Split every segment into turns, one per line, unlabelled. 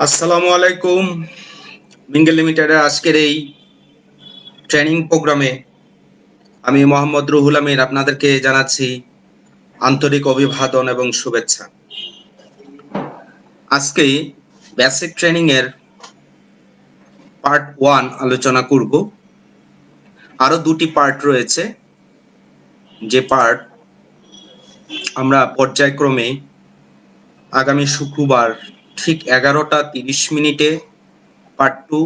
আসসালামু আলাইকুম। মিঙ্গেল লিমিটেডের আজকের এই ট্রেনিং প্রোগ্রামে আমি মোহাম্মদ রুহুল আমির আপনাদেরকে জানাচ্ছি আন্তরিক অভিবাদন এবং শুভেচ্ছা। আজকে বেসিক ট্রেনিং এর পার্ট 1 আলোচনা করব। আরো দুটি পার্ট রয়েছে, যে পার্ট আমরা পর্যায়ক্রমে আগামী শুক্রবার ঠিক 11টা 30 মিনিটে পার্ট 2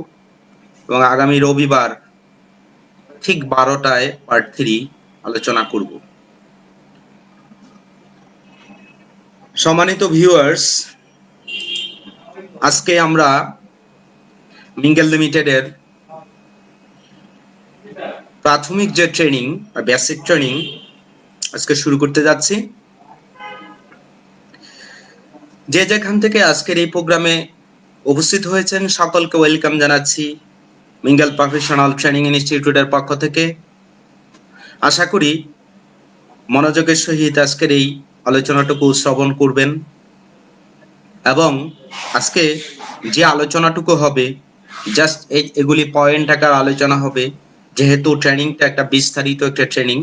এবং আগামী রবিবার ঠিক 12টায় পার্ট 3 আলোচনা করব। সম্মানিত ভিউয়ার্স, আজকে আমরা মিঙ্গেল লিমিটেডের প্রাথমিক যে ট্রেনিং বা বেসিক ট্রেনিং আজকে শুরু করতে যাচ্ছি। যে যেখান থেকে আজকের এই প্রোগ্রামে উপস্থিত হয়েছেন সকলকে ওয়েলকাম জানাচ্ছি মিঙ্গেল প্রফেশনাল ট্রেনিং ইনস্টিটিউটের পক্ষ থেকে। আশা করি মনোযোগের সহিত আজকের এই আলোচনাটুকু শ্রবণ করবেন এবং আজকে যে আলোচনাটুকু হবে জাস্ট এগুলি পয়েন্ট আকার আলোচনা হবে, যেহেতু ট্রেনিংটা একটা বিস্তারিত একটা ট্রেনিং।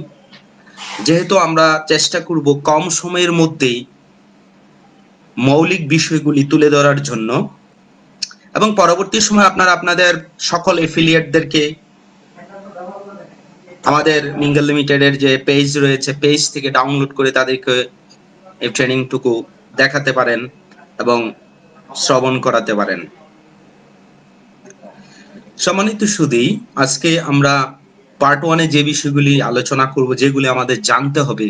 যেহেতু আমরা চেষ্টা করব কম সময়ের মধ্যেই মৌলিক বিষয়গুলি তুলে ধরার জন্য, এবং পরবর্তী সময় আপনারা আপনাদের সকল এফিলিয়েটদেরকে আমাদের মিঙ্গেল লিমিটেডের যে পেজ রয়েছে পেজ থেকে ডাউনলোড করে তাদেরকে এই ট্রেনিংটুকু দেখাতে পারেন এবং শ্রবণ করাতে পারেন। সম্মানিত সুধী, আজকে আমরা পার্ট 1-এ যে বিষয়গুলি আলোচনা করব, যেগুলি আমাদের জানতে হবে,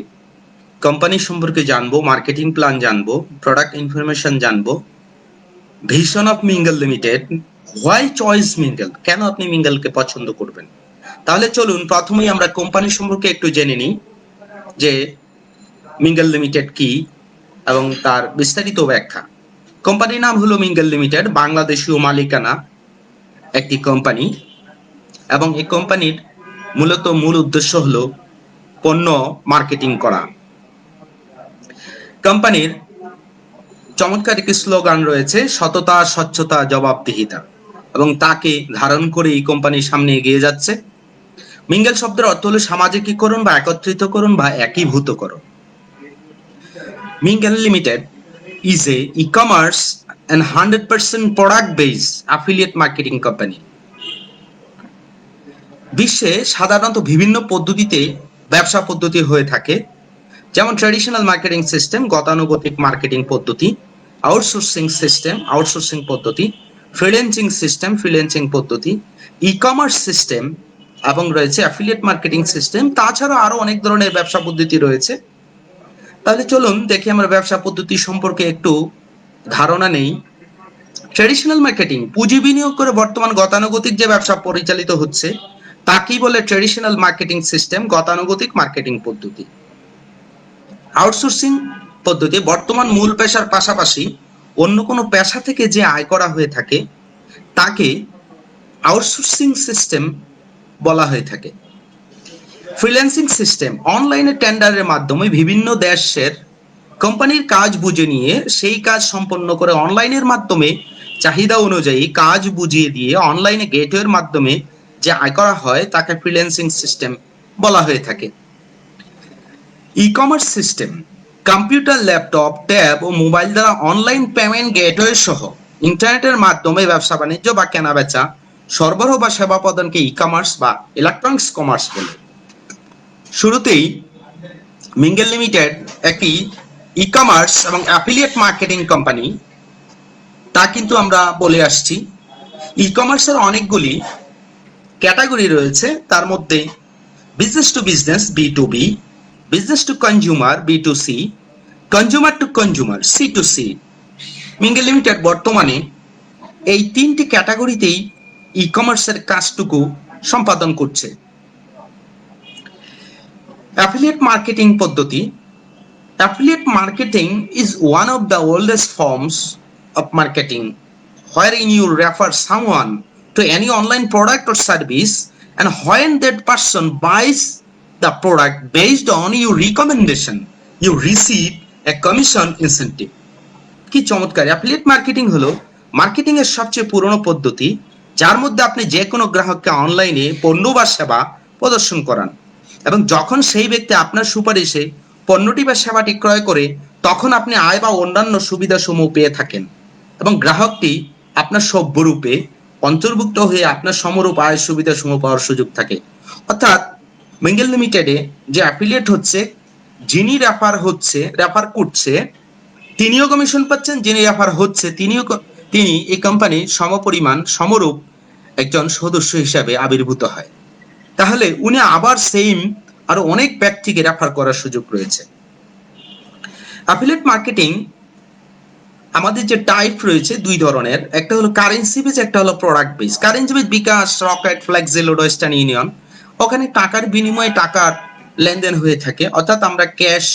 কোম্পানি সম্পর্কে জানবো, মার্কেটিং প্ল্যান জানবো, প্রোডাক্ট ইনফরমেশন জানবো, vision of mingle limited, why choice mingle, কেন আপনি মিঙ্গেলকে পছন্দ করবেন। তাহলে চলুন প্রথমেই আমরা কোম্পানি সম্পর্কে একটু জেনে নিই যে মিঙ্গেল লিমিটেড কি এবং তার বিস্তারিত ব্যাখ্যা। কোম্পানির নাম হলো মিঙ্গেল লিমিটেড, বাংলাদেশীয় মালিকানা একটি কোম্পানি, এবং এই কোম্পানির মূল উদ্দেশ্য হলো পণ্য মার্কেটিং করা। কোম্পানির চমৎকার একটি স্লোগান রয়েছে, সততা, স্বচ্ছতা, জবাবদিহিতা, এবং তাকে ধারণ করে এই কোম্পানির সামনে এগিয়ে যাচ্ছে। মিঙ্গেল শব্দের অর্থ হলো সামাজিকীকরণ বা একত্রিতকরণ বা একীভূতকরণ। Mingle limited is a e-commerce and 100% product based affiliate marketing company. বিশ্বে সাধারণত বিভিন্ন পদ্ধতিতে ব্যবসা পদ্ধতি হয়ে থাকে, যেমন ট্র্যাডিশনাল মার্কেটিং সিস্টেম, গতানুগতিক মার্কেটিং পদ্ধতি, আউটসোর্সিং পদ্ধতি, ফ্রিল্যান্সিং পদ্ধতি, ই-কমার্স সিস্টেম, এবং রয়েছে অ্যাফিলিয়েট মার্কেটিং সিস্টেম। তাছাড়া আরো অনেক ধরনের ব্যবসা পদ্ধতি রয়েছে। তাহলে চলুন দেখি আমরা ব্যবসা পদ্ধতি সম্পর্কে একটু ধারণা নেই। ট্র্যাডিশনাল মার্কেটিং, পুঁজি বিনিয়োগ করে বর্তমান গতানুগতিক যে ব্যবসা পরিচালিত হচ্ছে তাকেই বলে ট্র্যাডিশনাল মার্কেটিং সিস্টেম, গতানুগতিক মার্কেটিং পদ্ধতি। আউটসোর্সিং পদ্ধতি, বর্তমান মূল পেশার পাশাপাশি অন্য কোনো পেশা থেকে যে আয় করা হয়ে থাকে তাকে আউটসোর্সিং সিস্টেম বলা হয়ে থাকে। ফ্রিল্যান্সিং সিস্টেম, অনলাইনে টেন্ডারের মাধ্যমে বিভিন্ন দেশের কোম্পানির কাজ বুঝে নিয়ে সেই কাজ সম্পন্ন করে অনলাইনের মাধ্যমে চাহিদা অনুযায়ী কাজ বুঝিয়ে দিয়ে অনলাইনে গেটওয়ের মাধ্যমে যে আয় করা হয় তাকে ফ্রিল্যান্সিং সিস্টেম বলা হয়ে থাকে। E-commerce system, computer, laptop, tab ও মোবাইল দ্বারা অনলাইন পেমেন্ট গেটওয়ে সহ ইন্টারনেটের মাধ্যমে ব্যবসা বাণিজ্য বা কেনাবেচা, সরবরাহ বা সেবা প্রদানকে ই-কমার্স বা ইলেকট্রনিক্স কমার্স বলে। শুরুতেই মিঙ্গেল লিমিটেড একটি ই-কমার্স এবং অ্যাফিলিয়েট মার্কেটিং কোম্পানি, তা কিন্তু আমরা বলে আসছি। ই-কমার্সের অনেকগুলি ক্যাটাগরি রয়েছে, তার মধ্যে business to business B2B, business to consumer B2C, consumer two consumer C2C। Mingle limited বর্তমানে এই তিনটি ক্যাটাগরিতেই ই-কমার্সের কাজটুকু সম্পাদন করছে। অ্যাফিলিয়েট মার্কেটিং পদ্ধতি, affiliate marketing is one of the oldest forms of marketing wherein you refer someone to any online product or service, and when that person buys the product based on your recommendation you receive a commission incentive. কি চমৎকার! Affiliate marketing হলো marketing এর সবচেয়ে পুরনো পদ্ধতি, যার মধ্যে আপনি যে কোনো গ্রাহককে অনলাইনে পণ্য বা সেবা প্রদর্শন করান এবং যখন সেই ব্যক্তি আপনার সুপারিশে পণ্যটি বা সেবাটি ক্রয় করে তখন আপনি আয় বা অন্যান্য সুবিধাসমূহ পেয়ে থাকেন এবং গ্রাহকটি আপনার সভ্যরূপে অন্তর্ভুক্ত হয়ে আপনার সমরূপ আয় সুবিধাসমূহ পাওয়ার সুযোগ থাকে। অর্থাৎ মিঙ্গেল লিমিটেডে যে অ্যাফিলিয়েট হচ্ছে, যিনি রেফার করছে তিনিও কমিশন পাচ্ছেন, যিনি রেফার হচ্ছে তিনি এই কোম্পানির সমরূপ একজন সদস্য হিসাবে আবির্ভূত হয়। তাহলে উনি আবার সেম আরো অনেক ব্যক্তিকে রেফার করার সুযোগ রয়েছে। অ্যাফিলিয়েট মার্কেটিং আমাদের যে টাইপ রয়েছে দুই ধরনের, একটা হলো কারেন্সি বেস, একটা হলো প্রোডাক্ট বেস। কারেন্সি বেস বিকাশ, রকেট, ফ্লেক্সিলোড, ওয়েস্টার্ন ইউনিয়ন, ওখানে টাকার বিনিময়ে টাকার লেনদেন হয়ে থাকে। অর্থাৎ আমরা ক্যাশ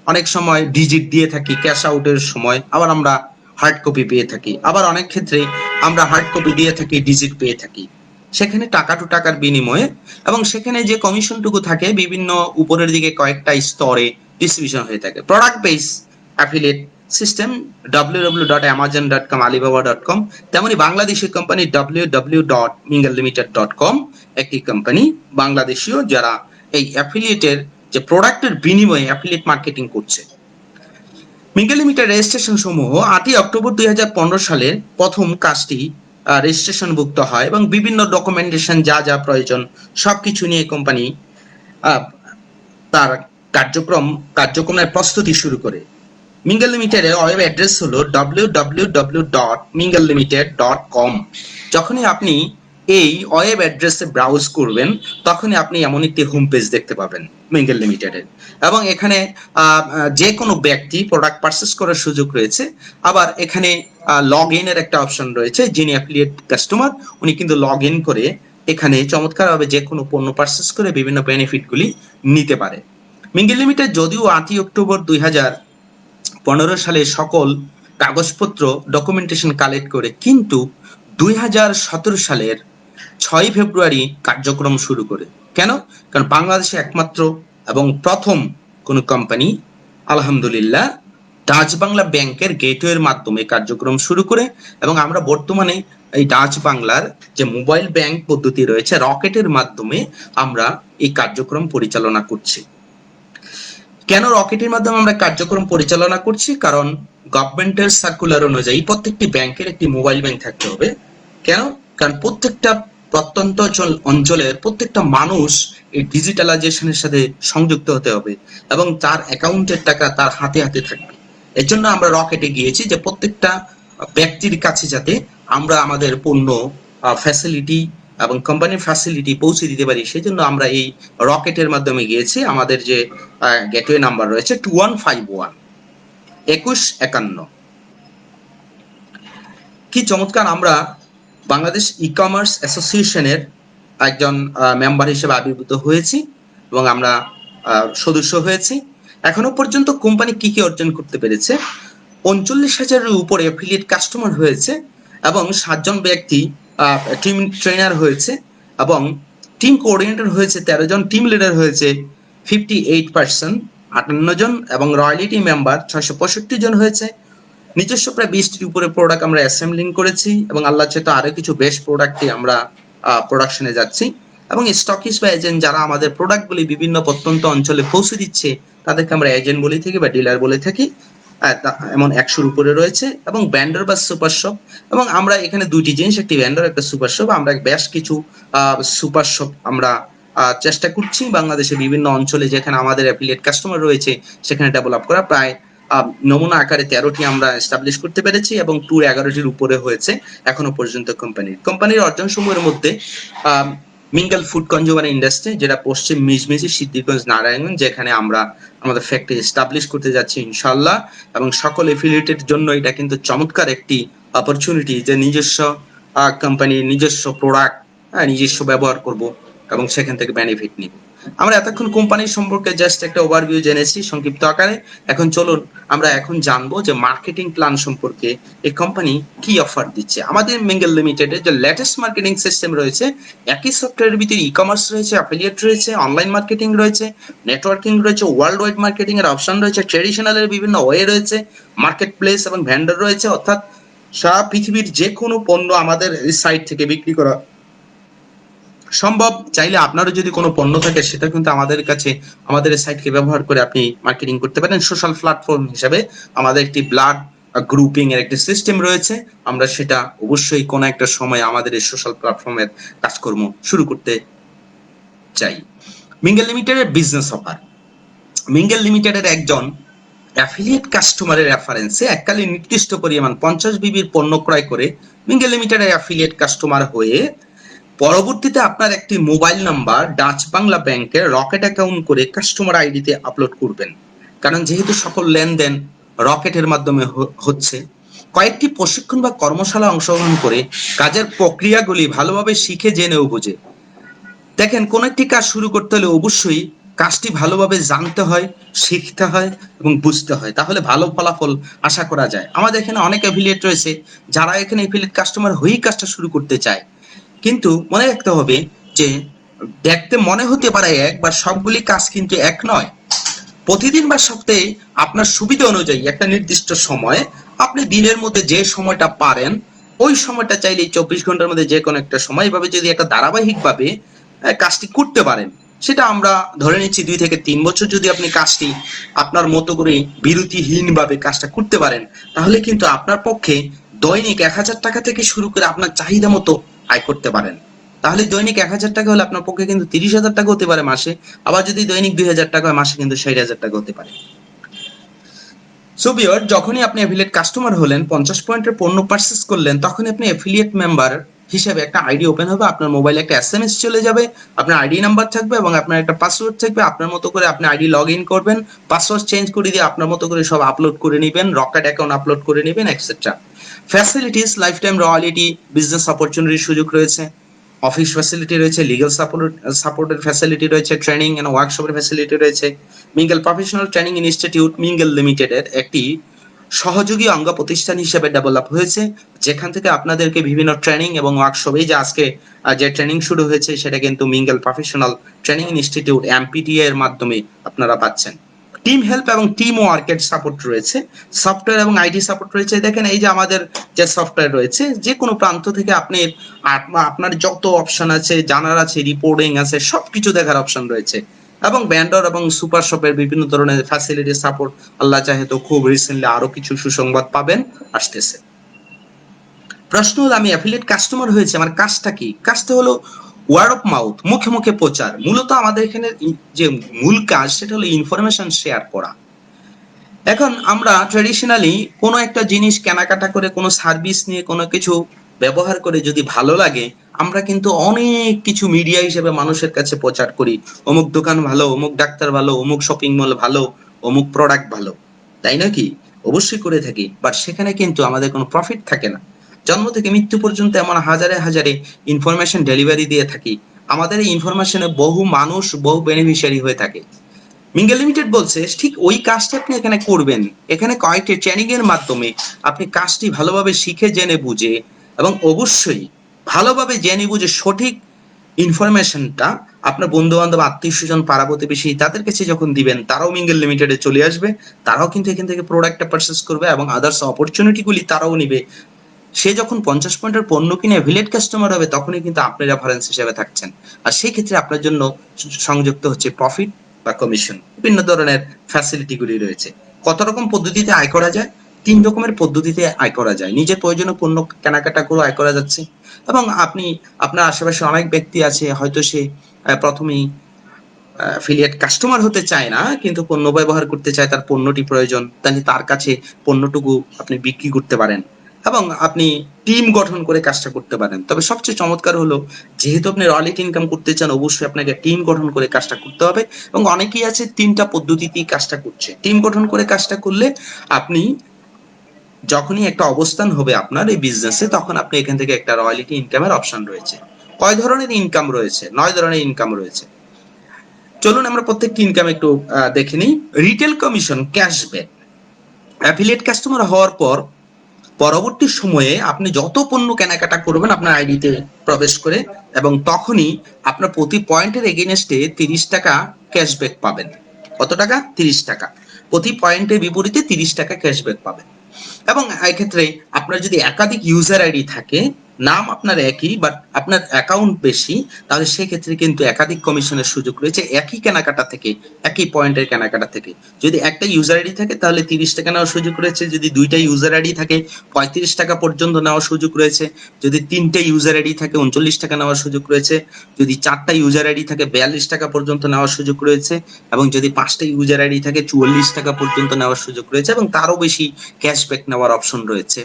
অনেক সময় ডিজিট দিয়ে থাকি ক্যাশ আউটের সময়, আবার আমরা হার্ড কপি পেয়ে থাকি, আবার অনেক ক্ষেত্রে আমরা হার্ড কপি দিয়ে থাকি, ডিজিট পেয়ে থাকি। সেখানে টাকা টু টাকার বিনিময়ে, এবং সেখানে যে কমিশনটুকু থাকে বিভিন্ন উপরের দিকে কয়েকটা স্তরে ডিস্ট্রিবিউশন হয়ে থাকে। Product base affiliate system www.amazon.com, alibaba.com, তেমনি বাংলাদেশি কোম্পানি www.minglelimited.com একটি কোম্পানি বাংলাদেশীয়, যারা এই অ্যাফিলিয়েটের যে প্রোডাক্টের বিনিময়ে অ্যাফিলিয়েট মার্কেটিং করছে। মিঙ্গেল লিমিটেড রেজিস্ট্রেশন সমূহ 8ই অক্টোবর 2015 সালের প্রথম কাজটি রেজিস্ট্রেশনভুক্ত হয় এবং বিভিন্ন ডকুমেন্টেশন যা যা প্রয়োজন সবকিছু নিয়ে কোম্পানি তার কার্যক্রমের প্রস্তুতি শুরু করে। মিঙ্গেল লিমিটেডের ওয়েব অ্যাড্রেস হলো www.minglelimited.com। যখনই আপনি এই ওয়েব অ্যাড্রেসে ব্রাউজ করবেন তখনই আপনি এমন একটি হোম পেজ দেখতে পাবেন মিঙ্গেল লিমিটেডের, এবং এখানে যে কোনো ব্যক্তি প্রোডাক্ট পারচেস করার সুযোগ রয়েছে। আবার এখানে লগ ইন এর একটা অপশন রয়েছে, যিনি অ্যাফিলিয়েট কাস্টমার উনি কিন্তু লগ ইন করে এখানে চমৎকারভাবে যে কোনো পণ্য পারচেস করে বিভিন্ন বেনিফিটগুলি নিতে পারে। মিঙ্গেল লিমিটেড যদিও 8ই অক্টোবর 2015 সালে সকল কাগজপত্র ডকুমেন্টেশন কালেক্ট করে, কিন্তু 2017 সালের 6 ফেব্রুয়ারি কার্যক্রম শুরু করে। কেন? কারণ বাংলাদেশে একমাত্র এবং প্রথম কোন কোম্পানি আলহামদুলিল্লাহ ডাচ বাংলা ব্যাংকের গেটওয়ের মাধ্যমে কার্যক্রম শুরু করে, এবং আমরা বর্তমানে এই ডাচ বাংলার যে মোবাইল ব্যাংক পদ্ধতি রয়েছে রকেটের মাধ্যমে আমরা এই কার্যক্রম পরিচালনা করছি। কেন রকেটের মাধ্যমে আমরা কার্যক্রম পরিচালনা করছি? কারণ গভর্নমেন্টের সার্কুলার অনুযায়ী প্রত্যেকটি ব্যাংকের একটি মোবাইল ব্যাংক থাকতে হবে। কেন? কারণ প্রত্যেকটা প্রত্যন্ত অঞ্চলের প্রত্যেকটা মানুষ এই ডিজিটালাইজেশনের সাথে সংযুক্ত হতে হবে এবং তার অ্যাকাউন্টের টাকা তার হাতে হাতে থাকবে। এর জন্য আমরা রকেটে গিয়েছি যে প্রত্যেকটা ব্যক্তির কাছে যাতে আমরা আমাদের পণ্য ফ্যাসিলিটি এবং কোম্পানির ফ্যাসিলিটি পৌঁছে দিতে পারি, সেজন্য আমরা এই রকেটের মাধ্যমে গিয়েছি। আমাদের যে গেটওয়ে নাম্বার রয়েছে 2151 2151। কি চমৎকার! আমরা বাংলাদেশ ই কমার্স অ্যাসোসিয়েশনের একজন মেম্বার হিসেবে আবির্ভূত হয়েছি এবং আমরা সদস্য হয়েছি। এখনো পর্যন্ত কোম্পানি কি কি অর্জন করতে পেরেছে? 39,000-এর উপরে অ্যাফিলিয়েট কাস্টমার হয়েছে এবং 7 জন ব্যক্তি টিম ট্রেনার হয়েছে এবং টিম কোঅর্ডিনেটর হয়েছে 13 জন, টিম লিডার হয়েছে 58% 58 জন, এবং রয়্যালিটি মেম্বার 665 জন হয়েছে। নিজস্ব প্রায় 20টির উপরে প্রোডাক্ট আমরা অ্যাসেম্বলিং করেছি এবং আল্লাহ চাইতে আরো কিছু বেস্ট প্রোডাক্টে আমরা প্রোডাকশনে যাচ্ছি, এবং স্টকিস বা এজেন্ট যারা আমাদের প্রোডাক্টগুলি বিভিন্ন প্রত্যন্ত অঞ্চলে পৌঁছে দিচ্ছে তাদেরকে আমরা এজেন্ট বলে থাকি বা ডিলার বলে থাকি। এমন 100-র উপরে রয়েছে, এবং ব্যান্ডার বা সুপার শপ, এবং আমরা এখানে দুইটি জিনিস, একটি ব্যান্ডার একটা সুপার শপ। আমরা বেশ কিছু সুপার শপ আমরা চেষ্টা করছি বাংলাদেশে বিভিন্ন অঞ্চলে যেখানে আমাদের অ্যাফিলিয়েট কাস্টমার রয়েছে সেখানে ডেভেলপ করা। প্রায় নমুনা আকারে 13টি আমরা এস্টাবলিশ করতে পেরেছি এবং ট্যুর 11টির উপরে হয়েছে এখনো পর্যন্ত। কোম্পানির অর্জন সমূহের মধ্যে মিঙ্গেল ফুড কনজিউমার ইন্ডাস্ট্রি, যেটা পশ্চিম মিজমিজি সিদ্ধিরগঞ্জ নারায়ণগঞ্জ, যেখানে আমরা আমাদের ফ্যাক্টরি এস্টাবলিশ করতে যাচ্ছি ইনশাআল্লাহ, এবং সকল এফিলিয়েটের জন্য এটা কিন্তু চমৎকার একটি অপরচুনিটি যে নিজস্ব কোম্পানির নিজস্ব প্রোডাক্ট নিজস্ব ব্যবহার করব এবং সেখান থেকে বেনিফিট নিব। আমরা এতক্ষণ কোম্পানির সম্পর্কে জাস্ট একটা ওভারভিউ জেনেছি সংক্ষিপ্ত আকারে। এখন চলুন আমরা এখন জানবো যে মার্কেটিং প্ল্যান সম্পর্কে এই কোম্পানি কি অফার দিচ্ছে। আমাদের মিঙ্গেল লিমিটেডের যে লেটেস্ট মার্কেটিং সিস্টেম রয়েছে, একই সফটওয়্যারের ভিতরে ই কমার্স রয়েছে, অ্যাফিলিয়েট রয়েছে, অনলাইন মার্কেটিং রয়েছে, নেটওয়ার্কিং রয়েছে, ওয়ার্ল্ড ওয়াইড মার্কেটিং এর অপশন রয়েছে, ট্রেডিশনালের বিভিন্ন ওয়ে রয়েছে, মার্কেট প্লেস এবং ভেন্ডর রয়েছে, অর্থাৎ সারা পৃথিবীর যে কোনো পণ্য আমাদের এই সাইট থেকে বিক্রি করা সম্ভব। চাইলে আপনারও যদি কোনো পণ্য থাকে সেটা কিন্তু আমাদের কাছে আমাদের এই সাইটকে ব্যবহার করে আপনি মার্কেটিং করতে পারেন। সোশ্যাল প্ল্যাটফর্ম হিসেবে আমাদের একটি ব্লাড গ্রুপিং এর একটি সিস্টেম রয়েছে, আমরা সেটা অবশ্যই কোনো একটা সময় আমাদের এই সোশ্যাল প্ল্যাটফর্মের কাজকর্ম শুরু করতে চাই। মিঙ্গেল লিমিটেডের বিজনেস অফার। মিঙ্গেল লিমিটেডের একজন অ্যাফিলিয়েট কাস্টমারের রেফারেন্সে এককালে নির্দিষ্ট পরিমাণ 50 বিবির পণ্য ক্রয় করে মিঙ্গেল লিমিটেডের অ্যাফিলিয়েট কাস্টমার হয়ে পরবর্তীতে আপনার একটি মোবাইল নাম্বার ডাচ বাংলা ব্যাংকের রকেট অ্যাকাউন্ট করে কাস্টমার আইডিতে আপলোড করবেন। কারণ যেহেতু সকল লেনদেন রকেটের মাধ্যমে হচ্ছে, কয়েকটি প্রশিক্ষণ বা কর্মশালা অংশগ্রহণ করে কাজের প্রক্রিয়াগুলি ভালোভাবে শিখে জেনেও বুঝে। দেখেন, কোন একটি কাজ শুরু করতে হলে অবশ্যই কাজটি ভালোভাবে জানতে হয়, শিখতে হয় এবং বুঝতে হয়, তাহলে ভালো ফলাফল আশা করা যায়। আমাদের এখানে অনেক অ্যাফিলিয়েট রয়েছে যারা এখানে অ্যাফিলিয়েট কাস্টমার হয়েই কাজটা শুরু করতে চায়, কিন্তু মনে রাখতে হবে যে দেখতে মনে হতে পারে এক, বা সবগুলি কাজ কিন্তু এক নয়। প্রতিদিন বা সপ্তাহে আপনার সুবিধা অনুযায়ী একটা নির্দিষ্ট সময়, আপনি দিনের মধ্যে যে সময়টা পারেন ওই সময়টা চাইলে 24 ঘন্টার মধ্যে যে কোনো একটা সময় এভাবে যদি একটা ধারাবাহিকভাবে কাজটি করতে পারেন, সেটা আমরা ধরে নিচ্ছি 2 থেকে 3 বছর যদি আপনি কাজটি আপনার মতো করে বিরতিহীনভাবে কাজটা করতে পারেন, তাহলে কিন্তু আপনার পক্ষে দৈনিক 1000 টাকা থেকে শুরু করে আপনার চাহিদা মতো আয় করতে পারেন। তাহলে দৈনিক 1000 টাকা হলে আপনার পক্ষে কিন্তু 30,000 টাকা হতে পারে মাসে, আবার যদি দৈনিক 2000 টাকা হয় মাসে কিন্তু 60,000 টাকা হতে পারে। সো ভিউয়ার, যখনই আপনি অ্যাফিলিয়েট কাস্টমার হলেন, 50 পয়েন্টের পণ্য পারচেজ করলেন, তখন আপনি অ্যাফিলিয়েট মেম্বার হিসেবে একটা আইডি ওপেন হবে, আপনার মোবাইলে একটা এসএমএস চলে যাবে, আপনার আইডি নাম্বার থাকবে এবং আপনার একটা পাসওয়ার্ড থাকবে। আপনার মতো করে আপনি আইডি লগ ইন করবেন, পাসওয়ার্ড চেঞ্জ করে দিয়ে আপনার মতো করে সব আপলোড করে নেবেন, রকেট অ্যাকাউন্ট আপলোড করে নেবেন, etcetera. Facilities, lifetime royalty, business অপরচুনিটির সুযোগ রয়েছে, অফিস ফ্যাসিলিটি রয়েছে, লিগ্যাল সাপোর্টের ফ্যাসিলিটি রয়েছে, ট্রেনিং এন্ড ওয়ার্কশপের ফ্যাসিলিটি রয়েছে। Mingle professional training institute Mingle লিমিটেডের একটি সহযোগী অঙ্গ প্রতিষ্ঠান হিসেবে ডেভেলপ হয়েছে, যেখান থেকে আপনাদেরকে বিভিন্ন ট্রেনিং এবং ওয়ার্কশপে, যে আজকে যে ট্রেনিং শুরু হয়েছে সেটা কিন্তু মিঙ্গেল প্রফেশনাল ট্রেনিং ইনস্টিটিউট এমপিটিএ এর মাধ্যমে আপনারা পাচ্ছেন। টিম হেল্প এবং টিম ওয়ার্কের সাপোর্ট রয়েছে, সফটওয়্যার এবং আইটি সাপোর্ট রয়েছে। দেখেন, এই যে আমাদের যে সফটওয়্যার রয়েছে, যে কোনো প্রান্ত থেকে আপনি আপনার যত অপশন আছে, জানার আছে, রিপোর্টিং আছে, সবকিছু দেখার অপশন রয়েছে, এবং ব্যান্ডর এবং সুপার শপের বিভিন্ন ধরনের ফ্যাসিলিটি সাপোর্ট। আল্লাহ চাহে তো খুব রিসেন্টলি আরো কিছু সুসংবাদ পাবেন, আসতেছে। প্রশ্ন হলো, আমি অ্যাফিলিয়েট কাস্টমার হয়েছে, আমার কাজটা কি? কাজটা হলো ওয়ার্ড অফ মাউথ, মুখে মুখে প্রচার। মূলত আমাদের এখানে যে মূল কাজ সেটা হলো ইনফরমেশন শেয়ার করা। এখন আমরা ট্রেডিশনালি কোনো একটা জিনিস কেনাকাটা করে, কোনো সার্ভিস নিয়ে, কোনো কিছু ব্যবহার করে যদি ভালো লাগে, আমরা কিন্তু অনেক কিছু মিডিয়া হিসেবে মানুষের কাছে প্রচার করি, অমুক দোকান ভালো, অমুক ডাক্তার ভালো, অমুক শপিং মল ভালো, অমুক প্রোডাক্ট ভালো, তাই নাকি? অবশ্যই করে থাকি, বাট সেখানে কিন্তু আমাদের কোনো প্রফিট থাকে না। জন্ম থেকে মৃত্যু পর্যন্ত এমন হাজারে হাজারে ইনফরমেশন ডেলিভারি দিয়ে থাকি, আমাদের এই ইনফরমেশনে বহু মানুষ, বহু বেনিফিশিয়ারি হয়ে থাকে। মিঙ্গেল লিমিটেড বলছে ঠিক ওই কাজটা আপনি এখানে করবেন। এখানে কয়েকটি ট্রেনিং এর মাধ্যমে আপনি কাজটি ভালোভাবে শিখে জেনে বুঝে, এবং অবশ্যই ভালোভাবে জেনে বুঝে সঠিক ইনফরমেশনটা আপনার বন্ধু বান্ধব, আত্মীয় স্বজন, পাড়া প্রতিবেশী তাদের কাছে যখন দিবেন, তারাও মিঙ্গেল লিমিটেডে চলে আসবে, তারাও কিন্তু এখান থেকে প্রোডাক্টটা পারচেস করবে এবং আদার্স অপরচুনিটি গুলি তারাও নিবে। সে যখন 50 পয়েন্টের পণ্য কিনে অ্যাফিলিয়েট কাস্টমার হবে, তখনই কিন্তু আপনি রেফারেন্স হিসেবে থাকছেন, আর সেই ক্ষেত্রে আপনার জন্য সংযুক্ত হচ্ছে প্রফিট বা কমিশন। বিভিন্ন ধরনের ফ্যাসিলিটি গুলি রয়েছে। কত রকম পদ্ধতিতে আয় করা যায়? 3 রকমের পদ্ধতিতে আয় করা যায়। নিজের প্রয়োজনীয় পণ্য কেনাকাটা করে আয় করা যাচ্ছে, এবং আপনি আপনার আশেপাশে অনেক ব্যক্তি আছে, হয়তো সে প্রথমেই অ্যাফিলিয়েট কাস্টমার হতে চায় না, কিন্তু পণ্য ব্যবহার করতে চায়, তার পণ্যটি প্রয়োজন, তাহলে তার কাছে পণ্যটুকু আপনি বিক্রি করতে পারেন, এবং আপনি টিম গঠন করে কাজটা করতে পারেন। তবে সবচেয়ে চমৎকার হলো, যেহেতু আপনি রয়্যালিটি ইনকাম করতে চান, অবশ্যই আপনাকে টিম গঠন করে কাজটা করতে হবে, এবং অনেকেই আছে 3টা পদ্ধতিতেই কাজটা করছে। টিম গঠন করে কাজটা করলে আপনি যখনই একটা অবস্থান হবে আপনার এই বিজনেসে, তখন আপনি এখান থেকে একটা রয়্যালিটি ইনকামের অপশন রয়েছে। কয় ধরনের ইনকাম রয়েছে? 9 ধরনের ইনকাম রয়েছে। চলুন আমরা প্রত্যেকটি ইনকাম একটু দেখে নিই। Retail commission, cashback. Affiliate customer হওয়ার পর পরবর্তী সময়ে আপনি যত পণ্য কেনাকাটা করবেন আপনার আইডিতে প্রবেশ করে, এবং তখনই আপনার প্রতি পয়েন্টের এগেইনস্টে 30 টাকা ক্যাশব্যাক পাবেন। কত টাকা? 30 টাকা। প্রতি পয়েন্টের বিপরীতে 30 টাকা ক্যাশব্যাক পাবেন। এবং এক্ষেত্রে আপনার যদি একাধিক ইউজার আইডি থাকে, নাম আপনার একই বাট আপনার অ্যাকাউন্ট বেশি, তাহলে সেক্ষেত্রে কিন্তু একাধিক কমিশনের সুযোগ রয়েছে একই কেনাকাটা থেকে, একই পয়েন্টের কেনাকাটা থেকে। যদি একটা ইউজার আইডি থাকে তাহলে 30 টাকা নেওয়ার সুযোগ রয়েছে, যদি দুইটা ইউজার আইডি থাকে 35 টাকা পর্যন্ত নেওয়ার সুযোগ রয়েছে, যদি তিনটে ইউজার আইডি থাকে 39 টাকা নেওয়ার সুযোগ রয়েছে, যদি চারটা ইউজার আইডি থাকে 42 টাকা পর্যন্ত নেওয়ার সুযোগ রয়েছে, এবং যদি 5টা ইউজার আইডি থাকে 44 টাকা পর্যন্ত নেওয়ার সুযোগ রয়েছে, এবং তারও বেশি ক্যাশব্যাক নেওয়ার অপশন রয়েছে।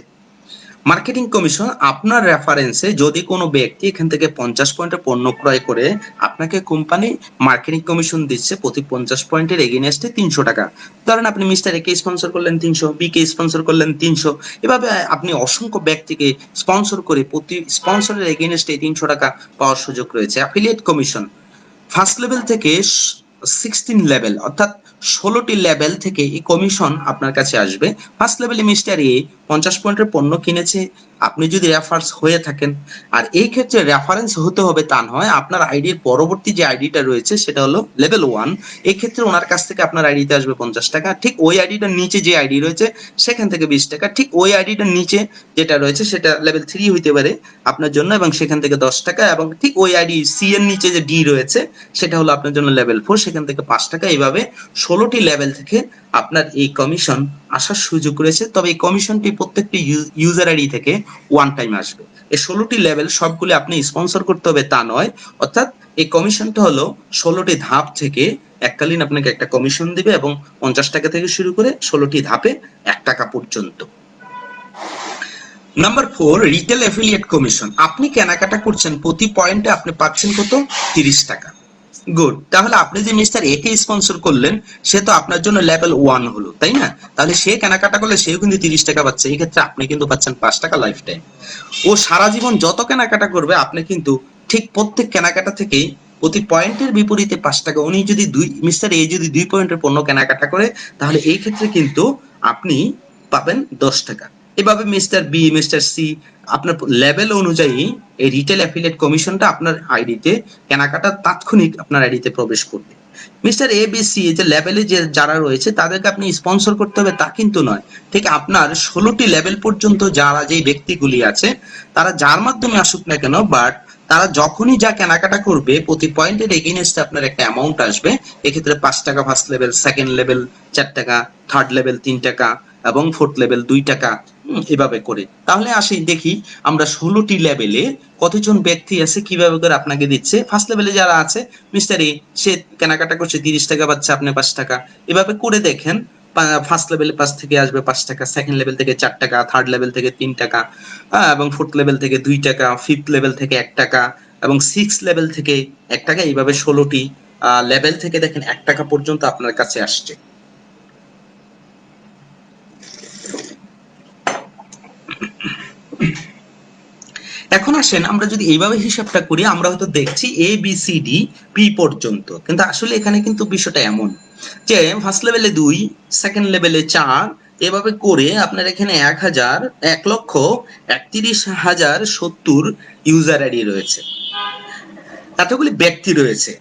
মার্কেটিং কমিশন, আপনার রেফারেন্সে যদি কোনো ব্যক্তি এখান থেকে 50 পয়েন্টের পণ্য ক্রয় করে, আপনাকে কোম্পানি মার্কেটিং কমিশন দিচ্ছে প্রতি 50 পয়েন্টের এগেইনস্টে 300 টাকা। ধরেন আপনি মিস্টার এ কে স্পন্সর করলেন 300, বি কে স্পন্সর করলেন 300, এভাবে আপনি অসংখ্য ব্যক্তিকে স্পন্সর করে প্রতি স্পন্সরের এগেইনস্টে 300 টাকা পাওয়ার সুযোগ রয়েছে। অ্যাফিলিয়েট কমিশন, ফার্স্ট লেভেল থেকে 16 লেভেল, অর্থাৎ 16টি লেভেল থেকে এই কমিশন আপনার কাছে আসবে। ফার্স্ট লেভেলে মিস্টার এ 50 পয়েন্টের পণ্য কিনেছে, আপনি যদি রেফারেন্স হয়ে থাকেন, আর এই ক্ষেত্রে রেফারেন্স হতে হবে তা নয়, আপনার আইডির পরবর্তী যে আইডিটা রয়েছে সেটা হলো লেভেল 1, এই ক্ষেত্রে ওনার কাছ থেকে আপনার আইডিতে আসবে 50 টাকা। ঠিক ওই আইডিটার নিচে যে আইডি রয়েছে সেখান থেকে 20 টাকা। ঠিক ওই আইডিটার নিচে যেটা রয়েছে সেটা লেভেল 3 হইতে পারে আপনার জন্য, এবং সেখান থেকে 10 টাকা। এবং ঠিক ওই আইডি সি এর নিচে যে ডি রয়েছে সেটা হলো আপনার জন্য লেভেল 4, সেখান থেকে 5 টাকা। এইভাবে 16টি লেভেল থেকে আপনার এই কমিশন আসার সুযোগ রয়েছে। তবে এই কমিশনটি প্রত্যেকটি ইউজার আইডি থেকে ওয়ান টাইম আসবে। এই 16টি লেভেল সবগুলি আপনি স্পন্সর করতে হবে তা নয়, অর্থাৎ এই কমিশনটা হলো 16টি ধাপ থেকে এককালীন আপনাকে একটা কমিশন দিবে, এবং 50 টাকা থেকে শুরু করে 16টি ধাপে 1 টাকা পর্যন্ত। Number 4, retail affiliate commission. আপনি কেনাকাটা করছেন, প্রতি পয়েন্টে আপনি পাচ্ছেন কত? 30 টাকা। গুড। তাহলে আপনি যে মিস্টার এ কে স্পন্সর করলেন সে তো আপনার জন্য লেভেল 1 হলো, তাই না? তাহলে সে কেনাকাটা করলে সেও কিন্তু 30 টাকা পাচ্ছে, এই ক্ষেত্রে আপনি কিন্তু পাচ্ছেন 5 টাকা লাইফ টাইম। ও সারা জীবন যত কেনাকাটা করবে আপনি কিন্তু ঠিক প্রত্যেক কেনাকাটা থেকে প্রতি পয়েন্টের বিপরীতে 5 টাকা, উনি যদি মিস্টার এ যদি 2 পয়েন্টের পণ্য কেনাকাটা করে তাহলে এই ক্ষেত্রে কিন্তু আপনি পাবেন 10 টাকা। এভাবে মিস্টার বি, মিস্টার সি, আপনার লেভেল অনুযায়ী এই রিটেল অ্যাফিলিয়েট কমিশনটা আপনার আইডিতে কেনাকাটা তাৎক্ষণিক আপনার আইডিতে প্রবেশ করবে। মিস্টার এ বি সি যে লেভেলে যে যারা রয়েছে তাদেরকে আপনি স্পন্সর করতে হবে তা কিন্তু নয়। ঠিক আপনার 16টি লেভেল পর্যন্ত যারা যেই ব্যক্তিগুলি আছে তারা যার মাধ্যমে আসুক না কেন, বাট তারা যখনই যা কেনাকাটা করবে প্রতি পয়েন্টের এগেইনস্টে আপনার একটা অ্যামাউন্ট আসবে। এক্ষেত্রে 5 টাকা ফার্স্ট লেভেল, সেকেন্ড লেভেল 4 টাকা, থার্ড লেভেল 3 টাকা, এবং ফোর্থ লেভেল 2 টাকা, এভাবে করে। তাহলে আসি দেখি আমরা 16টি লেভেলে কতজন ব্যক্তি আছে, কিভাবে করে আপনাকে দিচ্ছে। ফার্স্ট লেভেলে যারা আছে, মিস্টার এ সে কেনাকাটা করছে 30 টাকা পাচ্ছে, আপনি 5 টাকা। এভাবে করে দেখেন, ফার্স্ট লেভেলে 5 থেকে আসবে 5 টাকা, সেকেন্ড লেভেল থেকে 4 টাকা, থার্ড লেভেল থেকে 3 টাকা, এবং ফোর্থ লেভেল থেকে 2 টাকা, ফিফথ লেভেল থেকে 1 টাকা, এবং সিক্স লেভেল থেকে 1 টাকা। এইভাবে 16টি লেভেল থেকে দেখেন 1 টাকা পর্যন্ত আপনার কাছে আসছে। এখন আসেন আমরা যদি এইভাবে হিসাবটা করি, আমরা হয়তো দেখছি A B C D P পর্যন্ত, কিন্তু আসলে এখানে কিন্তু বিষয়টা এমন যে ফার্স্ট লেভেলে 2, সেকেন্ড লেভেলে 4, এভাবে করে আপনার এখানে 1,31,070 ইউজার আইডি রয়েছে, এতগুলি ব্যক্তি রয়েছে।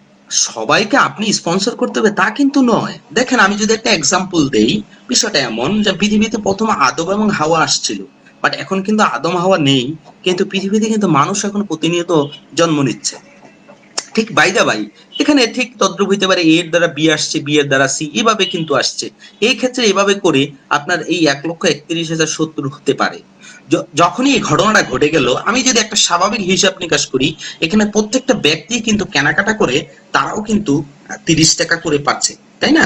সবাইকে আপনি স্পন্সর করতে হবে তা কিন্তু নয়। দেখেন আমি যদি একটা এক্সাম্পল দেই, বিষয়টা এমন যে পৃথিবীতে প্রথম আদম এবং হাওয়া আসছিল, বাট এখন কিন্তু আদম হাওয়া নেই, কিন্তু পৃথিবীতে কিন্তু মানুষ এখন প্রতিনিয়ত জন্ম নিচ্ছে। ঠিক বাই দা বাই এখানে ঠিক তদ্রুপ হইতে পারে, এর দ্বারা বি আসছে, বি এর দ্বারা সি, এভাবে কিন্তু আসছে। এই ক্ষেত্রে এভাবে করে আপনার এই 1,31,070 হতে পারে। যখনই এই ঘটনাটা ঘটে গেল, আমি যদি একটা স্বাভাবিক হিসাব নিকাশ করি, এখানে প্রত্যেকটা ব্যক্তি কিন্তু কেনাকাটা করে তারাও কিন্তু 30 টাকা করে পাচ্ছে, তাই না?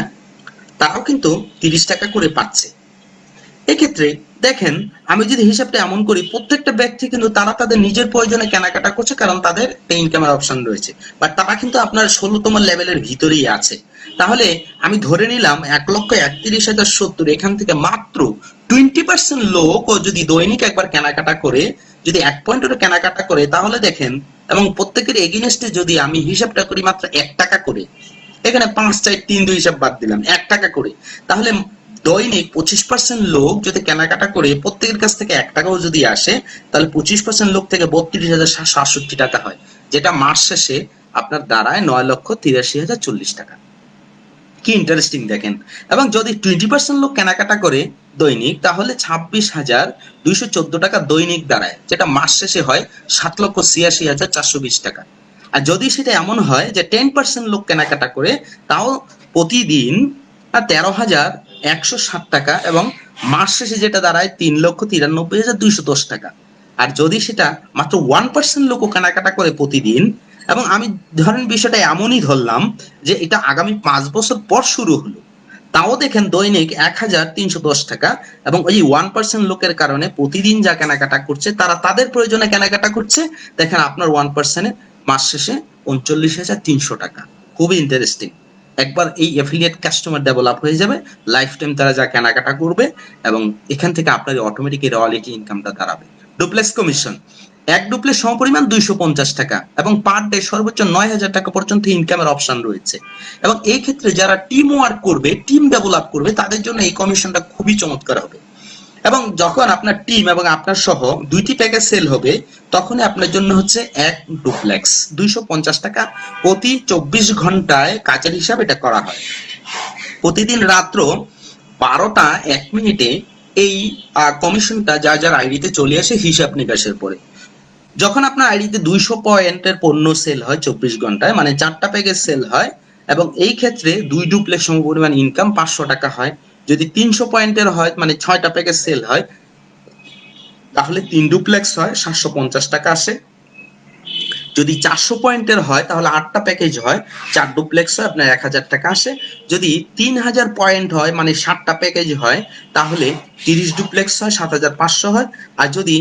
তারাও কিন্তু 30 টাকা করে পাচ্ছে। এক্ষেত্রে দেখেন আমি যদি হিসাবটা এমন করি, প্রত্যেকটা ব্যক্তি কিন্তু তারা তাদের নিজের প্রয়োজনে কেনাকাটা করছে, কারণ তাদের ইনকামের অপশন রয়েছে, বাট তারা কিন্তু আপনার 16তম লেভেলের ভিতরেই আছে। তাহলে আমি ধরে নিলাম 1,31,070, এখান থেকে মাত্র 20% লোক ও যদি দৈনিক একবার কেনাকাটা করে, যদি 1 পয়েন্টেরও কেনাকাটা করে, তাহলে দেখেন, এবং প্রত্যেকের এগেইনস্টে যদি আমি হিসাবটা করি মাত্র 1 টাকা করে, এখানে 5 4 3 2 হিসাব বাদ দিলাম 1 টাকা করে, তাহলে দৈনিক 25% লোক যদি কেনাকাটা করে প্রত্যেকের কাছ থেকে 1 টাকাও যদি আসে, তাহলে 25% লোক থেকে 32,767 টাকা হয়, যেটা মাস শেষে আপনার দাঁড়ায় 9,83,040 টাকা। কি ইন্টারেস্টিং দেখেন। এবং যদি 20% লোক কেনাকাটা করে দৈনিক, তাহলে 26,214 টাকা দৈনিক দাঁড়ায়, যেটা মাস শেষে হয় 7,86,420 টাকা। আর যদি সেটা এমন হয় যে 10% লোক কেনাকাটা করে, তাও প্রতিদিন 13,160 টাকা, এবং মাস শেষে যেটা দাঁড়ায় 3,93,210 টাকা। আর যদি সেটা মাত্র 1% লোকও কেনাকাটা করে প্রতিদিন, এবং আমি ধরেন বিষয়টা এমনই ধরলাম যে এটা আগামী 5 বছর পর শুরু হলো, তাও দেখেন দৈনিক 1,310 টাকা, এবং ওই 1% লোকের কারণে প্রতিদিন যা কেনাকাটা করছে তারা তাদের প্রয়োজনে কেনাকাটা করছে, দেখেন আপনার 1% মাস শেষে 39,300 টাকা। খুবই ইন্টারেস্টিং। একবার এই অ্যাফিলিয়েট কাস্টমার ডেভেলপ হয়ে যাবে, লাইফ টাইম তারা যা কেনাকাটা করবে, এবং এখান থেকে আপনার অটোমেটিক রয়্যালটি ইনকামটা দাঁড়াবে। ডুপ্লেক্স কমিশন, এক ডুপ্লেক্স সমপরিমাণ 250 টাকা, এবং পার ডে সর্বোচ্চ 9,000 টাকা পর্যন্ত ইনকামের অপশন রয়েছে। এবং এই ক্ষেত্রে যারা টিম ওয়ার্ক করবে, টিম ডেভেলপ করবে, তাদের জন্য এই কমিশনটা খুবই চমৎকার হবে। এবং যখন আপনার টিম এবং আপনার সহ 2টি প্যাকেজ সেল হবে, তখনই আপনার জন্য হচ্ছে এক ডুপ্লেক্স 250 টাকা প্রতি 24 ঘন্টায় কাজের হিসাব এটা করা হয়। প্রতিদিন রাত্র 12টা 1 মিনিটে এই কমিশনটা যার যার আইডিতে চলে আসে হিসাব নিকাশের পরে। যখন আপনার আইডিতে 200 পয়েন্টের পণ্য সেল হয় 24 ঘন্টায়, মানে 4টা প্যাকেজ সেল হয়, এবং এই ক্ষেত্রে 2 ডুপ্লেক্স সমপরিমাণ ইনকাম 500 টাকা হয়। যদি 300 পয়েন্টের হয়, মানে 6টা প্যাকেজ সেল হয়, তাহলে 3 ডুপ্লেক্স হয় 750 টাকা আসে। যদি 400 পয়েন্টের হয়, তাহলে 8টা প্যাকেজ হয়, 4 ডুপ্লেক্স হয়, আপনার 1,000 টাকা আসে। যদি 3,000 পয়েন্ট হয়, মানে 7টা প্যাকেজ হয়, তাহলে 30 ডুপ্লেক্স হয়, 7,500 হয়। আর যদি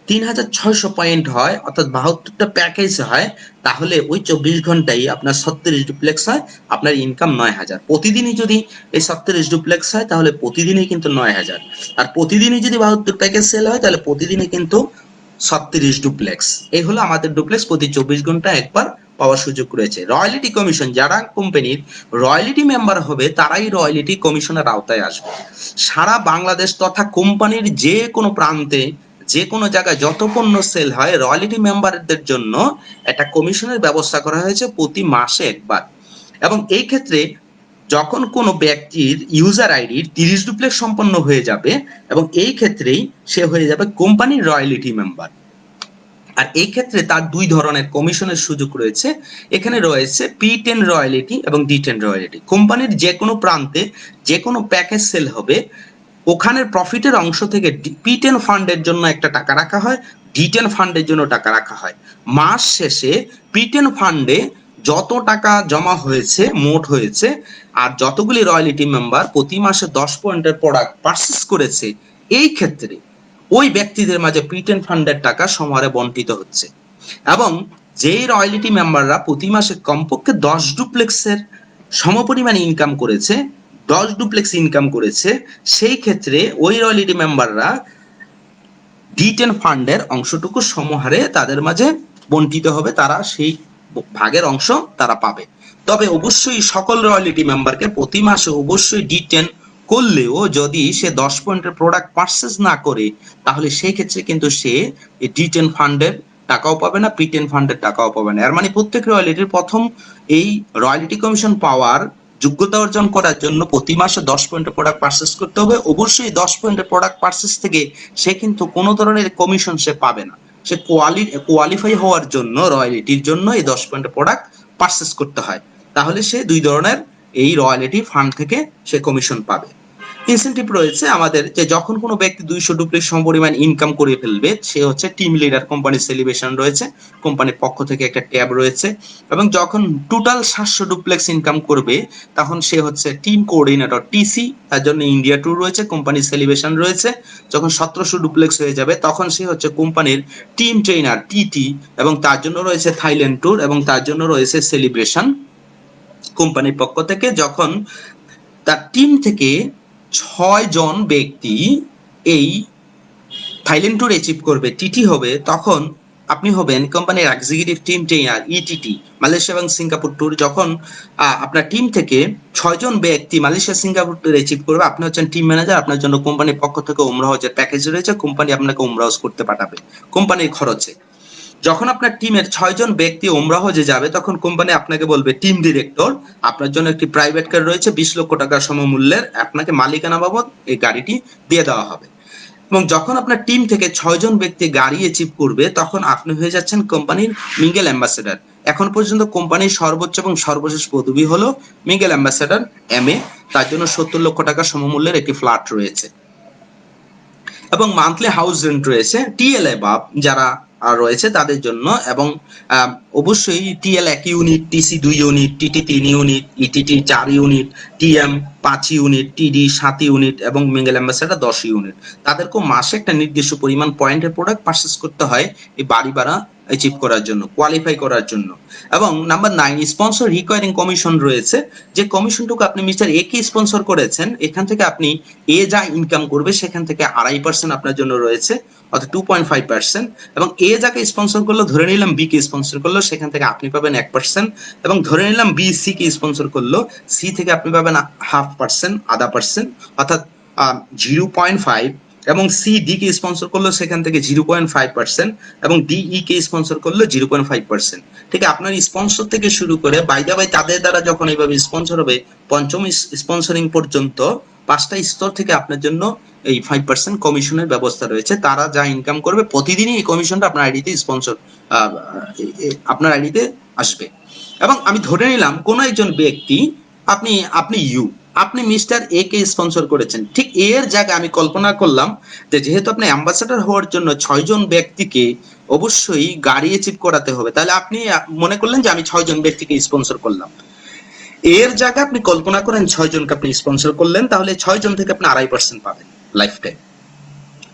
3,600 পয়েন্ট হয়, অর্থাৎ 72টা প্যাকেজ হয়, তাহলে ওই 24 ঘন্টায় আপনার 36 ডুপ্লেক্স হয়, আপনার ইনকাম 9,000। প্রতিদিনই যদি এই 36 ডুপ্লেক্স হয়, তাহলে প্রতিদিনই কিন্তু 9,000। আর প্রতিদিনই যদি 72 প্যাকেজ সেল হয়, তাহলে প্রতিদিনই কিন্তু 36 ডুপ্লেক্স। এই হলো আমাদের ডুপ্লেক্স, প্রতি 24 ঘন্টা একবার পাওয়ার সুযোগ রয়েছে। রয়্যালিটি কমিশন, যারা কোম্পানির রয়্যালিটি মেম্বার হবে তারাই রয়্যালিটি কমিশনের আওতায় আসবে। সারা বাংলাদেশ তথা কোম্পানির যে কোনো প্রান্তে, যে কোনো জায়গায় যত পণ্য সেল হয়, রয়্যালিটি মেম্বারদের জন্য একটা কমিশনের ব্যবস্থা করা হয়েছে প্রতি মাসে একবার। এবং এই ক্ষেত্রে যখন কোনো ব্যক্তির ইউজার আইডির 30 ডুপ্লেক্স সম্পন্ন হয়ে যাবে, এবং এই ক্ষেত্রেই সে হয়ে যাবে কোম্পানির রয়্যালিটি মেম্বার। আর এই ক্ষেত্রে তার 2 ধরনের কমিশনের সুযোগ রয়েছে। এখানে রয়েছে P10 রয়্যালিটি এবং D10 রয়্যালিটি। কোম্পানির যে কোনো প্রান্তে যে কোনো প্যাকেজ সেল হবে, ওখানের প্রফিটের অংশ থেকে P10 ফান্ডের জন্য একটা টাকা রাখা হয়, D10 ফান্ডের জন্য টাকা রাখা হয়। মাস শেষে P10 ফান্ডে যত টাকা জমা হয়েছে, মোট হয়েছে, আর যতগুলি রয়্যালিটি মেম্বার প্রতি মাসে 10 পয়েন্টের প্রোডাক্ট পারচেজ করেছে, এই ক্ষেত্রে ওই ব্যক্তিদের মাঝে P10 ফান্ডের টাকা সমারে বন্টিত হচ্ছে। এবং যেই রয়্যালিটি মেম্বাররা প্রতি মাসে কমপক্ষে 10 ডুপ্লেক্সের সমপরিমাণ ইনকাম করেছে, 10 ডুপ্লেক্স ইনকাম করেছে, সেই ক্ষেত্রে ওই রয়্যালিটি মেম্বাররা D10 ফান্ডের অংশটুকু সমহারে তাদের মাঝে বন্টিত হবে, তারা সেই ভাগের অংশ তারা পাবে। তবে অবশ্যই সকল রয়্যালিটি মেম্বারকে প্রতি মাসে অবশ্যই D10 করলেও যদি সে 10 পয়েন্টের প্রোডাক্ট পারচেজ না করে, তাহলে সেই ক্ষেত্রে কিন্তু সে D10 ফান্ডের টাকাও পাবে না, P10 ফান্ডের টাকাও পাবে না। এর মানে প্রত্যেক রয়্যালিটির প্রথম এই রয়্যালিটি কমিশন পাওয়ার যোগ্যতা অর্জন করার জন্য প্রতি মাসে 10 পয়েন্টের প্রোডাক্ট পারচেজ করতে হবে। অবশ্যই 10 পয়েন্টের প্রোডাক্ট পারচেজ থেকে সে কিন্তু কোনো ধরনের কমিশন সে পাবে না। সে কোয়ালিফাই হওয়ার জন্য রয়্যালিটির জন্য এই 10 পয়েন্টের প্রোডাক্ট পারচেজ করতে হয়, তাহলে সে 2 ধরনের এই রয়্যালিটি ফান্ড থেকে সে কমিশন পাবে। ইনসেনটিভ রয়েছে আমাদের, যে যখন কোনো ব্যক্তি 200 ডুপ্লেক্স সমপরিমাণ ইনকাম করে ফেলবে, সে হচ্ছে টিম লিডার, কোম্পানির সেলিব্রেশন রয়েছে, কোম্পানির পক্ষ থেকে একটা ট্যাব রয়েছে। এবং যখন টোটাল 700 ডুপ্লেক্স ইনকাম করবে, তখন সে হচ্ছে টিম কোঅর্ডিনেটর TC, তার জন্য ইন্ডিয়া ট্যুর রয়েছে, কোম্পানির সেলিব্রেশন রয়েছে। যখন 1700 ডুপ্লেক্স হয়ে যাবে, তখন সে হচ্ছে কোম্পানির টিম ট্রেনার TT, এবং তার জন্য রয়েছে থাইল্যান্ড ট্যুর, এবং তার জন্য রয়েছে সেলিব্রেশন কোম্পানির পক্ষ থেকে। যখন তার টিম থেকে 6 জন ব্যক্তি এই থাইল্যান্ড ট্যুর অ্যাচিভ করবে, TT হবে, তখন আপনি হবেন কোম্পানির executive team trainer ETT Malaysia এবং সিঙ্গাপুর ট্যুর। যখন আপনার টিম থেকে 6 জন ব্যক্তি মালয়েশিয়া সিঙ্গাপুর ট্যুর অ্যাচিভ করবে, আপনি হচ্ছেন টিম ম্যানেজার, আপনার জন্য কোম্পানির পক্ষ থেকে উমরা হজের প্যাকেজ রয়েছে, কোম্পানি আপনাকে উমরা হজ করতে পাঠাবে কোম্পানির খরচে। যখন আপনার টিমের 6 জন ব্যক্তি উমরা হজে যাবে, তখন কোম্পানি আপনাকে বলবে টিম ডিরেক্টর আপনার জন্য একটি প্রাইভেট কার রয়েছে 20 লক্ষ টাকার সমমূল্যের, আপনাকে মালিকানা বাবদ এই গাড়িটি দিয়ে দেওয়া হবে। এবং যখন আপনার টিম থেকে 6 জন ব্যক্তি গাড়ি অ্যাচিভ করবে, তখন আপনি হয়ে যাচ্ছেন কোম্পানির মিঙ্গেল অ্যাম্বাসেডর। এখন পর্যন্ত কোম্পানির সর্বোচ্চ এবং সর্বশেষ পদবি হলো মিঙ্গেল অ্যাম্বাসেডর MA, তার জন্য 70 লক্ষ টাকা সমমূল্যের একটি ফ্ল্যাট রয়েছে এবং মান্থলি হাউস রেন্ট রয়েছে টিএলএ বাপ যারা রয়েছে তাদের জন্য। এবং অবশ্যই TL 1 unit, TC 2 unit, TT 3 unit, ETT 4 unit, TM 5 unit, টিডি 7 ইউনিট এবং মিঙ্গেল অ্যাম্বাসেডর 10 ইউনিট। তাদেরকে মাসে একটা নির্দিষ্ট পরিমাণ পয়েন্টের প্রোডাক্ট পারচেস করতে হয় এই বাড়ি ভাড়া অ্যাচিভ করার জন্য, কোয়ালিফাই করার জন্য। এবং নাম্বার 9 স্পন্সর রিকোয়ারিং কমিশন রয়েছে, যে কমিশনটুকু আপনি মিস্টার এ কে স্পন্সর করেছেন, এখান থেকে আপনি এ যা ইনকাম করবে সেখান থেকে 2.5% আপনার জন্য রয়েছে, অর্থাৎ 2.5%। এবং এ যাকে স্পন্সর করলো, ধরে নিলাম বি কে স্পন্সর করলো, সেখান থেকে আপনি পাবেন 1%। এবং ধরে নিলাম বি সি কে স্পন্সর করলো, সি থেকে আপনি পাবেন 0.5%, আধা পার্সেন্ট, অর্থাৎ 0.5। এবং সি ডি কে স্পন্সর করলো, সেখান থেকে 0.5%। এবং ডিই কে স্পন্সর করলো 0.5%। ঠিক আপনার স্পন্সর থেকে শুরু করে বাইদা বাই তাদের দ্বারা যখন এইভাবে স্পন্সর হবে, পঞ্চম স্পন্সরিং পর্যন্ত 5টা স্তর থেকে আপনার জন্য এই 5% কমিশনের ব্যবস্থা রয়েছে। তারা যা ইনকাম করবে প্রতিদিনই এই কমিশনটা আপনার আইডিতে স্পন্সর আপনার আইডিতে আসবে। এবং আমি ধরে নিলাম কোনো একজন ব্যক্তি, আপনি আপনি মিস্টার এ কে স্পন্সর করেছেন, ঠিক এর জায়গায় আমি কল্পনা করলাম যে যেহেতু আপনি অ্যাম্বাসেডর হওয়ার জন্য 6 জন ব্যক্তিকে অবশ্যই গাড়ি অ্যাচিভ করাতে হবে, তাহলে আপনি মনে করলেন যে আমি 6 জন ব্যক্তিকে স্পন্সর করলাম। এর জায়গায় আপনি কল্পনা করেন 6 জনকে আপনি স্পন্সর করলেন, তাহলে 6 জন থেকে আপনি 2.5% পাবেন লাইফ টাইম।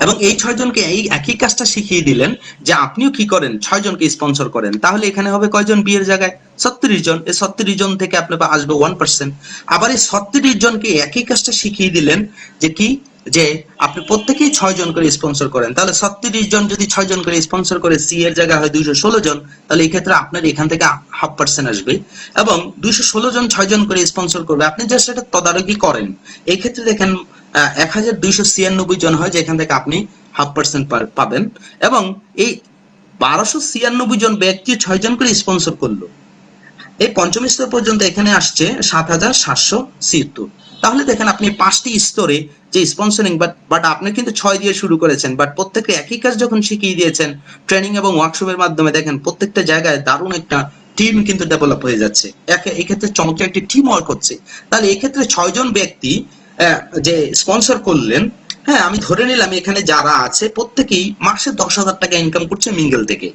এবং এই 6 জনকে এই একই কাজটা শিখিয়ে দিলেন যে আপনিও কি করেন, 6 জনকে স্পন্সর করেন, তাহলে এখানে হবে কয়জন বিয়ের জায়গায় 36 জন। এই 36 জন থেকে আপনার আসবে 1%। আবার এই 36 জনকে একই কাজটা শিখিয়ে দিলেন যে কি, যে আপনি প্রত্যেকেই 6 জন করে স্পন্সর করেন, তাহলে 36 জন যদি 6 জন করে স্পন্সর করে, সি এর জায়গায় হয় 216 জন, তাহলে এই ক্ষেত্রে আপনার এখান থেকে 0.5% আসবে। এবং 216 জন 6 জন করে স্পন্সর করবে, আপনি জাস্ট এটা তদারকি করেন। এই ক্ষেত্রে দেখেন 1296 জন হয়, যেখান থেকে আপনি 0.5% পাবেন। এবং এই 1296 জন ব্যক্তি 6 জন করে স্পন্সর করলো, এই পঞ্চম স্তর পর্যন্ত এখানে আসছে 7776। তাহলে দেখেন আপনি 5টি স্তরে যে স্পন্সরিং, বাট আপনি কিন্তু 6 দিয়ে শুরু করেছেন, বাট প্রত্যেকটা একই কাজ যখন শিখিয়ে দিয়েছেন ট্রেনিং এবং ওয়ার্কশপের মাধ্যমে, দেখেন প্রত্যেকটা জায়গায় দারুণ একটা টিম কিন্তু ডেভেলপ হয়ে যাচ্ছে, এই ক্ষেত্রে চমৎকার একটি টিম ওয়ার্ক হচ্ছে। তাহলে এই ক্ষেত্রে 6 জন ব্যক্তি যে স্পন্সর করলেন, হ্যাঁ আমি ধরে নিলাম এখানে যারা আছে প্রত্যেকেই মাসে 10,000 টাকা ইনকাম করছে মিঙ্গেল থেকে।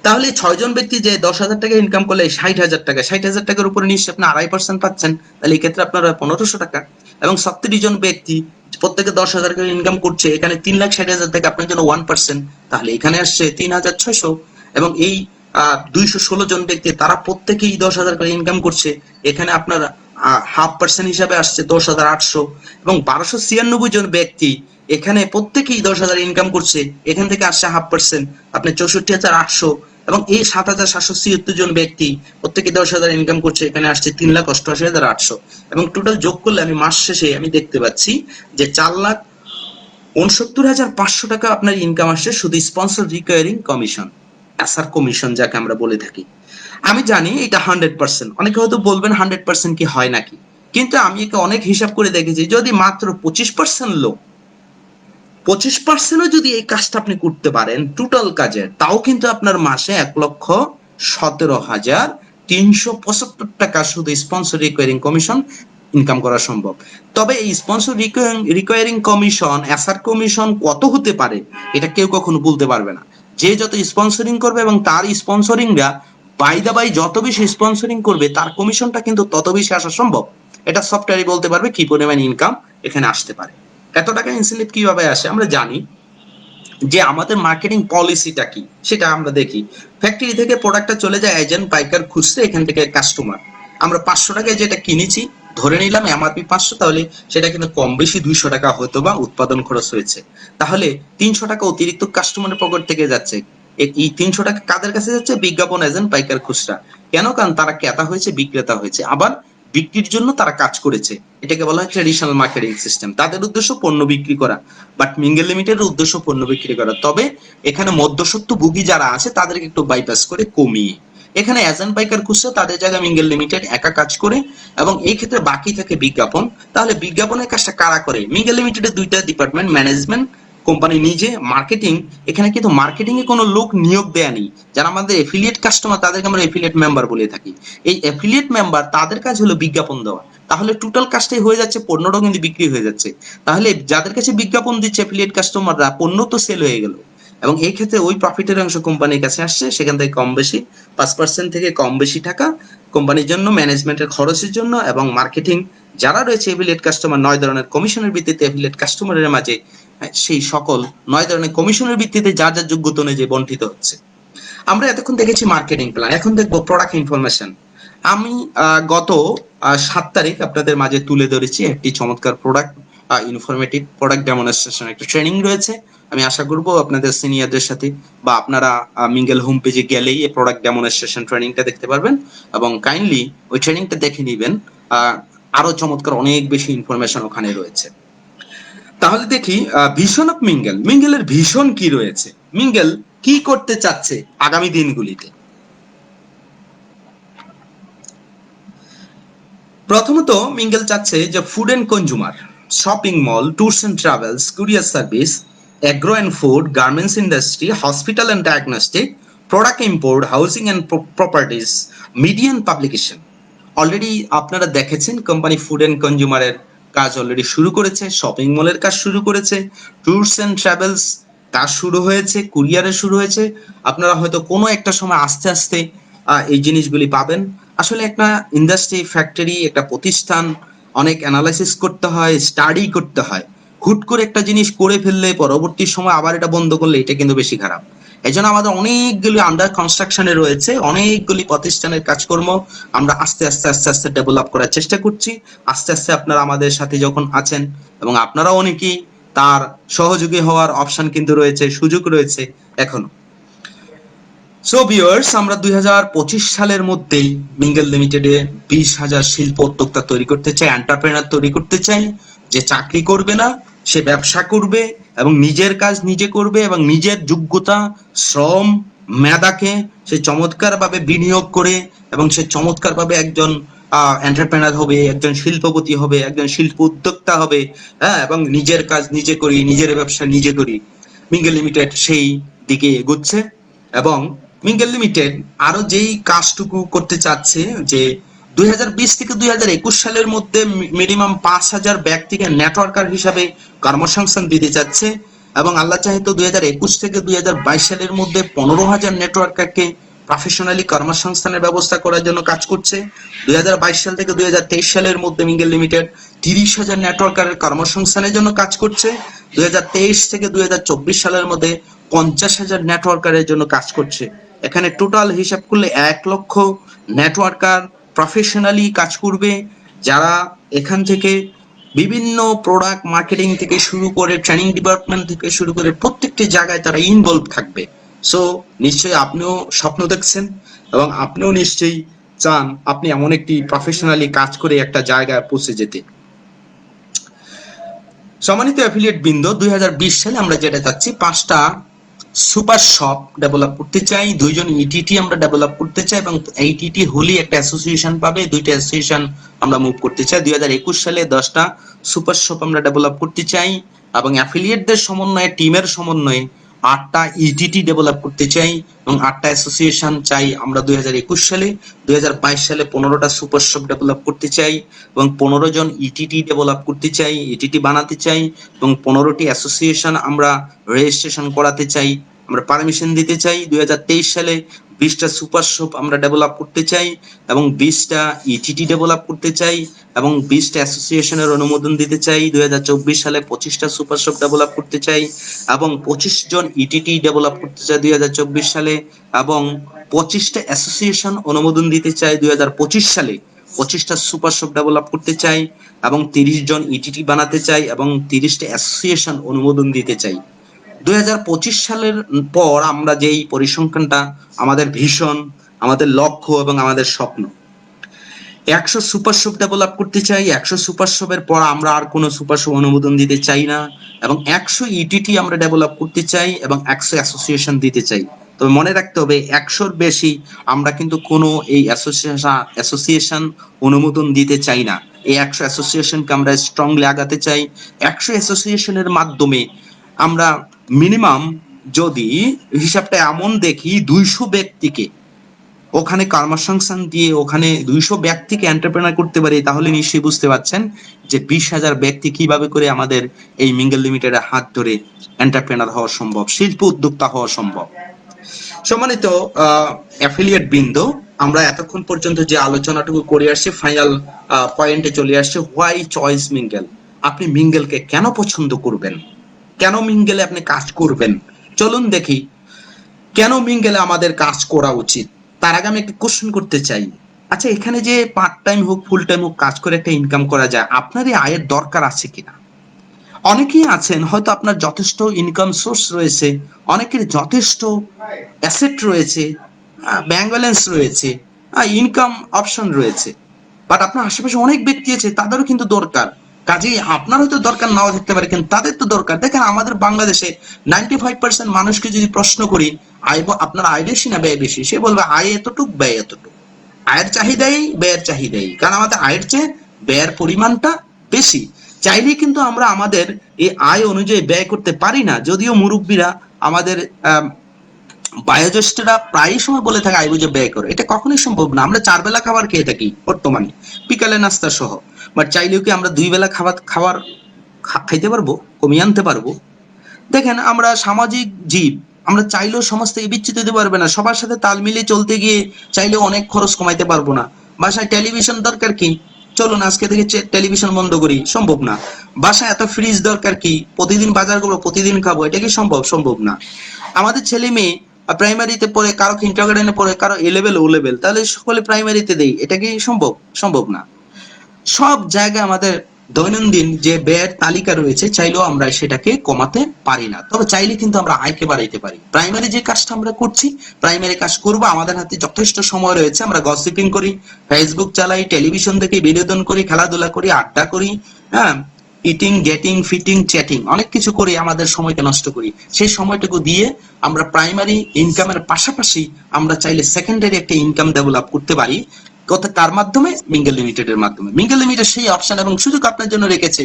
তাহলে 6 জন ব্যক্তি যে 10,000 টাকা ইনকাম করলে 60,000 টাকা, 60,000 টাকার উপরে নিশ্চয়ই আপনি 2.5% পাচ্ছেন, তাহলে এই ক্ষেত্রে আপনার 1500 টাকা। এবং 36 জন ব্যক্তি প্রত্যেকে 10,000 টাকা ইনকাম করছে, এখানে 3,60,000 টাকা আপনার জন্য 1%, তাহলে এখানে আসছে 3,600। এবং এই 216 জন ব্যক্তি তারা প্রত্যেকেই 10,000 করে ইনকাম করছে, এখানে আপনার 0.5% হিসাবে আসছে 10,800। এবং 1296 জন ব্যক্তি এখানে প্রত্যেকেই 10,000 ইনকাম করছে, এখান থেকে আসছে 0.5%, আপনি 64,800। এবং এই 7,776 জন ব্যক্তি প্রত্যেকে 10,000 ইনকাম করছে, এখানে আসছে 3,88,800। এবং টোটাল যোগ করলে আমি মাস শেষে আমি দেখতে পাচ্ছি যে 4,69,500 টাকা আপনার ইনকাম আসছে শুধু sponsor recurring commission, SR commission যাকে আমরা বলে থাকি। আমি জানি এটা 100%, অনেকে হয়তো বলবেন 100% কি হয় নাকি, কিন্তু আমি একে অনেক হিসাব করে দেখেছি, যদি মাত্র 25% লোক 25%ও যদি এই কাজটা আপনি করতে পারেন টোটাল কাজের, তাও কিন্তু আপনার মাসে 1,17,375 টাকা শুধু স্পন্সর রিকোয়ারিং কমিশন ইনকাম করা সম্ভব। তবে এই sponsor recurring commission, SR commission কত হতে পারে এটা কেউ কখনো বলতে পারবে না। যে যত স্পন্সরিং করবে এবং তার স্পন্সরিংরা বাই দা বাই যত বেশি স্পন্সরিং করবে, তার কমিশনটা কিন্তু তত বেশি আসা সম্ভব। এটা সফটওয়্যারই বলতে পারবে কি পরিমাণ ইনকাম এখানে আসতে পারে। এত টাকা ইনসেন্টিভ কিভাবে আসে আমরা জানি, যে আমাদের মার্কেটিং পলিসিটা কি সেটা আমরা দেখি। ফ্যাক্টরি থেকে প্রোডাক্টটা চলে যায় এজেন্ট পাইকার খুচরা, এখান থেকে কাস্টমার। আমরা 500 টাকায় যেটা কিনেছি, ধরে নিলাম এমআরপি 500, তাহলে সেটা কিন্তু কম বেশি 200 টাকা হয়তো বা উৎপাদন খরচ হয়েছে, তাহলে 300 টাকা অতিরিক্ত কাস্টমারের পকেট থেকে যাচ্ছে। এই 300 টাকা কাদের কাছে যাচ্ছে? বিজ্ঞাপন এজেন্ট, পাইকার, খুচরা। কেন? কারণ তারা ক্রেতা হয়েছে, বিক্রেতা হয়েছে, আবার বিক্রির জন্য তারা কাজ করেছে। এটাকে বলা হয় ট্রেডিশনাল মার্কেটিং সিস্টেম। তাদের উদ্দেশ্য পণ্য বিক্রি করা, বাট মিঙ্গেল লিমিটেডের উদ্দেশ্য পণ্য বিক্রি করা। তবে এখানে মধ্যস্বত্বভোগী যারা আছে তাদেরকে একটু বাইপাস করে কমিয়ে এখানে এজেন্ট, পাইকার, খুচরা তাদের জায়গায় মিঙ্গেল লিমিটেড একা কাজ করে, এবং এই ক্ষেত্রে বাকি থাকে বিজ্ঞাপন। তাহলে বিজ্ঞাপনের কাজটা কারা করে? মিঙ্গেল লিমিটেডের দুইটা ডিপার্টমেন্ট, ম্যানেজমেন্ট, কোম্পানি নিজে, মার্কেটিং। এখানে কিন্তু মার্কেটিং এ কোনো লোক নিয়োগ দেয়া নেই। যারা আমাদের এফিলিয়েট কাস্টমার তাদেরকে আমরা এফিলিয়েট মেম্বার বলে থাকি। এই এফিলিয়েট মেম্বার তাদের কাজ হলো বিজ্ঞাপন দেওয়া। তাহলে টোটাল কাজটাই হয়ে যাচ্ছে, পণ্যটাও কিন্তু বিক্রি হয়ে যাচ্ছে। তাহলে যাদের কাছে বিজ্ঞাপন দিচ্ছে এফিলিয়েট কাস্টমাররা, পণ্য তো সেল হয়ে গেল, এবং এই ক্ষেত্রে ওই প্রফিটের অংশ কোম্পানির কাছে আসছে। সেখান থেকে কম বেশি 5% থেকে কম বেশি টাকা কোম্পানির জন্য, ম্যানেজমেন্টের খরচের জন্য, এবং মার্কেটিং যারা রয়েছে এফিলিয়েট কাস্টমার 9 ধরনের কমিশনের ভিত্তিতে এফিলিয়েট কাস্টমারের মাঝে সেই সকল 9 ধরনের কমিশনের ভিত্তিতে যার যার যোগ্যতা অনুযায়ী বন্টিত হচ্ছে। আমরা এতক্ষণ দেখেছি মার্কেটিং প্ল্যান, এখন দেখবো প্রোডাক্ট ইনফরমেশন। আমি গত 7 তারিখ আপনাদের মাঝে তুলে ধরেছি একটি চমৎকার প্রোডাক্ট ইনফরমেটিভ প্রোডাক্ট ডেমনস্ট্রেশন একটা ট্রেনিং রয়েছে। আমি আশা করব আপনাদের সিনিয়রদের সাথে বা আপনারা মিঙ্গেল হোম পেজে গেলেই এই প্রোডাক্ট ডেমনস্ট্রেশন ট্রেনিংটা দেখতে পারবেন, এবং কাইন্ডলি ওই ট্রেনিংটা দেখে নেবেন। আরো চমৎকার অনেক বেশি ইনফরমেশন ওখানে রয়েছে। তাহলে দেখি ভিশন অফ মিঙ্গেল, মিঙ্গেলের ভিশন কি রয়েছে, মিঙ্গেল কি করতে চাচ্ছে আগামী দিনগুলিতে। প্রথমত মিঙ্গেল চাচ্ছে যে food and consumer, shopping mall, tours and travels, courier service, agro and food, garments industry, hospital and diagnostic, product import, housing and properties, media and publication. Already আপনারা দেখেছেন কোম্পানি ফুড এন্ড কনজিউমারের কাজ already শুরু করেছে, shopping মলের কাজ শুরু করেছে, tours and travels কাজ শুরু হয়েছে, কুরিয়ারে শুরু হয়েছে। আপনারা হয়তো কোনো একটা সময় আস্তে আস্তে এই জিনিসগুলি পাবেন। আসলে একটা ইন্ডাস্ট্রি, ফ্যাক্টরি, একটা প্রতিষ্ঠান অনেক অ্যানালাইসিস করতে হয়, স্টাডি করতে হয়। হুট করে একটা জিনিস করে ফেললে পরবর্তী সময় আবার এটা বন্ধ করলে এটা কিন্তু বেশি খারাপ। এই জন্য আমাদের অনেকগুলি আন্ডার কনস্ট্রাকশনে রয়েছে, অনেকগুলি প্রতিষ্ঠানের কাজকর্ম আমরা আস্তে আস্তে আস্তে আস্তে ডেভেলপ করার চেষ্টা করছি। আস্তে আস্তে আপনারা আমাদের সাথে যখন আছেন, এবং আপনারা অনেকেই তার সহযোগী হওয়ার অপশন কিন্তু রয়েছে, সুযোগ রয়েছে এখনো। সো ভিউয়ার্স, আমরা 2025 সালের মধ্যেই মিঙ্গেল লিমিটেডে 20,000 শিল্প উদ্যোক্তা তৈরি করতে চাই, এন্টারপ্রেনার তৈরি করতে চাই, যে চাকরি করবে না, সে ব্যবসা করবে এবং নিজের কাজ নিজে করবে, এবং নিজের যোগ্যতা, শ্রম, মেধাকে সে চমৎকারভাবে বিনিয়োগ করে, এবং সে চমৎকারভাবে একজন এন্টারপ্রেনার হবে, একজন শিল্পপতি হবে, একজন শিল্প উদ্যোক্তা হবে। হ্যাঁ, এবং নিজের কাজ নিজে করি, নিজের ব্যবসা নিজে করি। মিঙ্গেল লিমিটেড সেই দিকে এগোচ্ছে, এবং মিঙ্গেল লিমিটেড আরো যেই কাজটুকু করতে চাচ্ছে যে 2020 থেকে 2021 সালের মধ্যে মিনিমাম 5,000 ব্যক্তিকে নেটওয়ার্কার হিসাবে কর্মসংস্থান দিতে চাচ্ছে, এবং আল্লাহ চাহে তো 2021 থেকে 2022 সালের মধ্যে 15,000 নেটওয়ার্কারকে প্রফেশনালি কর্মসংস্থানের ব্যবস্থা করার জন্য কাজ করছে। 2022 সাল থেকে 2023 সালের মধ্যে মিঙ্গেল লিমিটেড 30,000 নেটওয়ার্কারের কর্মসংস্থানের জন্য কাজ করছে। 2023 থেকে 2024 সালের মধ্যে 50,000 নেটওয়ার্কারের জন্য কাজ করছে। এখানে টোটাল হিসাব করলে 1 লক্ষ নেটওয়ার্কার প্রফেশনালি কাজ করবে, যারা এখান থেকে বিভিন্ন প্রোডাক্ট মার্কেটিং থেকে শুরু করে ট্রেনিং ডিপার্টমেন্ট থেকে শুরু করে প্রত্যেকটি জায়গায় তারা ইনভলভ থাকবে। সো নিশ্চয়ই আপনিও স্বপ্ন দেখছেন, এবং আপনিও নিশ্চয়ই চান আপনি এমন একটি প্রফেশনালি কাজ করে একটা জায়গায় পৌঁছে যেতে। সম্মানিত অ্যাফিলিয়েট বৃন্দ, 2020 সালে আমরা যেটা চাচ্ছি, 5টা সুপার শপ ডেভেলপ করতে চাই, 2 জন ইটিটি আমরা ডেভেলপ করতে চাই, এবং ইটিটি হলি একটা অ্যাসোসিয়েশন পাবে, 2টা অ্যাসোসিয়েশন আমরা মুভ করতে চাই। 2021 সালে 10টা সুপার শপ আমরা ডেভেলপ করতে চাই, এবং অ্যাফিলিয়েটদের সমন্বয়ে, টিমের সমন্বয়ে 8টা ইটিটি ডেভেলপ করতে চাই, এবং 8টা অ্যাসোসিয়েশন চাই আমরা 2021 সালে। 2022 সালে 15টা সুপার শপ ডেভেলপ করতে চাই, এবং 15 জন ইটিটি ডেভেলপ করতে চাই, ইটিটি বানাতে চাই, এবং 15টি অ্যাসোসিয়েশন আমরা রেজিস্ট্রেশন করাতে চাই, আমরা পারমিশন দিতে চাই। 2023 সালে 20টা সুপার শপ আমরা ডেভেলপ করতে চাই, এবং 20টা ইটিটি ডেভেলপ করতে চাই, এবং 20টা অ্যাসোসিয়েশনের অনুমোদন দিতে চাই। 2024 সালে 25টা সুপার শপ ডেভেলপ করতে চাই, এবং 25 জন ইটিটি ডেভেলপ করতে চাই 2024 সালে, এবং 25টা অ্যাসোসিয়েশন অনুমোদন দিতে চাই 2025 সালে। 25টা সুপার শপ ডেভেলপ করতে চাই, এবং 30 জন ইটিটি বানাতে চাই, এবং 30টা অ্যাসোসিয়েশন অনুমোদন দিতে চাই। 2025 সালের পর আমরা যেই পরিসংখ্যানটা, আমাদের ভীষণ, আমাদের লক্ষ্য এবং আমাদের স্বপ্ন, 100 সুপার শপ ডেভেলপ করতে চাই। 100 সুপার শপের পর আমরা আর কোনো সুপার শপ অনুমোদন দিতে চাই না, এবং 100 ইটিটি আমরা ডেভেলপ করতে চাই এবং 100 অ্যাসোসিয়েশন দিতে চাই। তবে মনে রাখতে হবে 100-র বেশি আমরা কিন্তু কোনো এই অ্যাসোসিয়েশন অনুমোদন দিতে চাই না। এই 100 অ্যাসোসিয়েশনকে আমরা স্ট্রংলি আগাতে চাই। 100 অ্যাসোসিয়েশনের মাধ্যমে আমরা মিনিমাম, যদি হিসাবটা এমন দেখি, 200 ব্যক্তিকে ওখানে কর্মসংস্থান দিয়ে ওখানে 200 ব্যক্তিকে এন্টারপ্রেনার করতে পারি, তাহলে নিশ্চয়ই বুঝতে পারছেন যে 20,000 ব্যক্তি কিভাবে করে আমাদের এই মিঙ্গেল লিমিটেডের হাত ধরে এন্টারপ্রেনার হওয়া সম্ভব, শিল্প উদ্যোক্তা হওয়া সম্ভব। সম্মানিত অ্যাফিলিয়েট বৃন্দ, আমরা এতক্ষণ পর্যন্ত যে আলোচনাটুকু করে আসছি, ফাইনাল পয়েন্টে চলে আসছে। Why choice mingle? আপনি মিঙ্গেলকে কেন পছন্দ করবেন, কেন মিঙ্গেলে আপনি কাজ করবেন? চলুন দেখি কেন মিঙ্গেলে আমাদের কাজ করা উচিত। তার আগে আমি একটা কোশ্চেন করতে চাই। আচ্ছা, এখানে যে পার্ট টাইম হোক ফুল টাইম হোক কাজ করে একটা ইনকাম করা যায়, আপনার এই আয়ের দরকার আছে কিনা? অনেকেই আছেন হয়তো আপনার যথেষ্ট ইনকাম সোর্স রয়েছে, অনেকের যথেষ্ট অ্যাসেট রয়েছে, ব্যাংক ব্যালেন্স রয়েছে, ইনকাম অপশন রয়েছে, বাট আপনার আশেপাশে অনেক ব্যক্তি আছে, তাদেরও কিন্তু দরকার। কাজেই আপনার হয়তো দরকার নাও থাকতে পারে, কিন্তু তাদের তো দরকার। দেখেন, আমাদের বাংলাদেশে 95% মানুষকে যদি প্রশ্ন করি আয় আপনার আয় বেশি না ব্যয় বেশি, সে বলবে আয় এতটুক ব্যয় এতটুক। আয়ের চাহিদাই ব্যয়ের চাহিদাই, কারণ আমাদের আয়ের চেয়ে ব্যয়ের পরিমাণটা বেশি। চাইলেই কিন্তু আমরা আমাদের এই আয় অনুযায়ী ব্যয় করতে পারি না। যদিও মুরব্বীরা, আমাদের বয়োজ্যেষ্ঠরা প্রায় সময় বলে থাকে আয় বুঝে ব্যয় করো, এটা কখনোই সম্ভব না। আমরা 4 বেলা খাবার খেয়ে থাকি বর্তমানে, বিকালে নাস্তা সহ, বাট চাইলেও কি আমরা 2 বেলা খাবার খাইতে পারবো, কমিয়ে আনতে পারবো? দেখেন, আমরা সামাজিক জীব, আমরা চাইলেও সমাজ থেকে বিচ্যুত হতে পারবে না। সবার সাথে তাল মিলিয়ে চলতে গিয়ে চাইলেও অনেক খরচ কমাইতে পারবো না। বাসায় টেলিভিশন দরকার কি? চলুন আজকে থেকে টেলিভিশন বন্ধ করি, সম্ভব না। বাসায় এত ফ্রিজ দরকার কি? প্রতিদিন বাজার করবো, প্রতিদিন খাবো, এটা কি সম্ভব? সম্ভব না। আমাদের ছেলে মেয়ে প্রাইমারিতে পড়ে, কারো কিন্ডারগার্টেনে পড়ে, কারো এ লেভেল ও লেভেল, তাহলে সকলে প্রাইমারিতে দেই, এটা কি সম্ভব? সম্ভব না। সব জায়গায় আমাদের দৈনন্দিন যে ব্যয়ের তালিকা রয়েছে, চাইলেও আমরা সেটাকে কমাতে পারি না। তবে চাইলে কিন্তু আমরা আয়কে বাড়াইতে পারি। প্রাইমারি যে কাজটা আমরা করছি, প্রাইমারি কাজ করবো, আমাদের হাতে যথেষ্ট সময় রয়েছে। আমরা গসিপিং করি, ফেসবুক চালাই, টেলিভিশন দেখে বিনোদন করি, খেলাধুলা করি, আড্ডা করি, হ্যাঁ, ইটিং, গেটিং, ফিটিং, চ্যাটিং, অনেক কিছু করে আমাদের সময়কে নষ্ট করি। সেই সময়টুকু দিয়ে আমরা প্রাইমারি ইনকামের পাশাপাশি আমরা চাইলে সেকেন্ডারি একটা ইনকাম ডেভেলপ করতে পারি। কার মাধ্যমে? মিঙ্গেল লিমিটেডের মাধ্যমে। মিঙ্গেল লিমিটেড সেই অপশন এবং সুযোগ আপনার জন্য রেখেছে।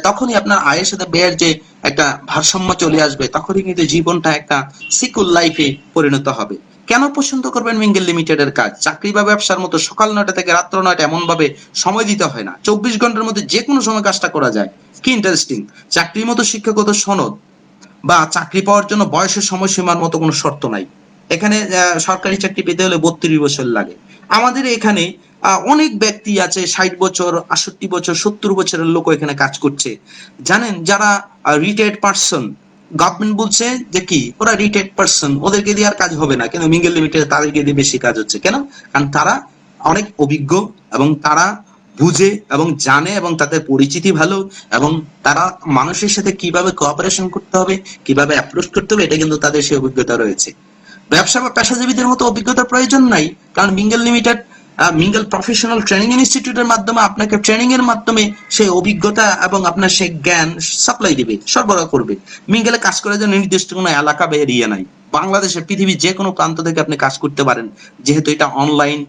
তখনই আপনার আয়ের সাথে ব্যয়ের যে একটা ভারসাম্য চলে আসবে, তখনই কিন্তু জীবনটা একটা সিকিউর লাইফে পরিণত হবে। কেন পছন্দ করবেন মিঙ্গেল লিমিটেডের কাজ? চাকরি বা ব্যবসার মতো সকাল 9টা থেকে রাত্র 9টা এমন ভাবে সময় দিতে হয় না। 24 ঘন্টার মধ্যে যে কোনো সময় কাজটা করা যায়। কি ইন্টারেস্টিং! চাকরির মতো শিক্ষাগত সনদ বা চাকরি পাওয়ার জন্য বয়সের সময়সীমার মতো কোনো শর্ত নাই। এখানে সরকারি চাকরি পেতে হলে 32 বছর লাগে। আমাদের এখানে অনেক ব্যক্তি আছে 60 বছর, 68 বছর, 70 বছরের লোক এখানে কাজ করছে। জানেন, যারা রিটায়ার্ড পার্সন, গভর্নমেন্ট বলছে যে কি ওরা রিটায়ার্ড পার্সন, ওদেরকে দিয়ে আর কাজ হবে না, কিন্তু মিঙ্গেল লিমিটেড তাদেরকে দিয়ে বেশি কাজ হচ্ছে। কেন? কারণ তারা অনেক অভিজ্ঞ এবং তারা বুঝে এবং জানে এবং তাদের পরিচিতি ভালো, এবং তারা মানুষের সাথে কিভাবে কোঅপারেশন করতে হবে, কিভাবে অ্যাপ্রোচ করতে হবে, এটা কিন্তু তাদের সেই অভিজ্ঞতা রয়েছে। ব্যবসা বা পেশাজীবীদের মতো অভিজ্ঞতার প্রয়োজন নাই, কারণ mingle limited mingle professional training ইনস্টিটিউটের মাধ্যমে আপনাকে ট্রেনিং এর মাধ্যমে সেই অভিজ্ঞতা এবং আপনার সেই জ্ঞান সাপ্লাই দিবে, সরবরাহ করবে। মিঙ্গেলে কাজ করার জন্য নির্দিষ্ট কোনো এলাকা বা এরিয়া নাই। বাংলাদেশের পৃথিবীর যে কোনো প্রান্ত থেকে আপনি কাজ করতে পারেন, যেহেতু এটা অনলাইন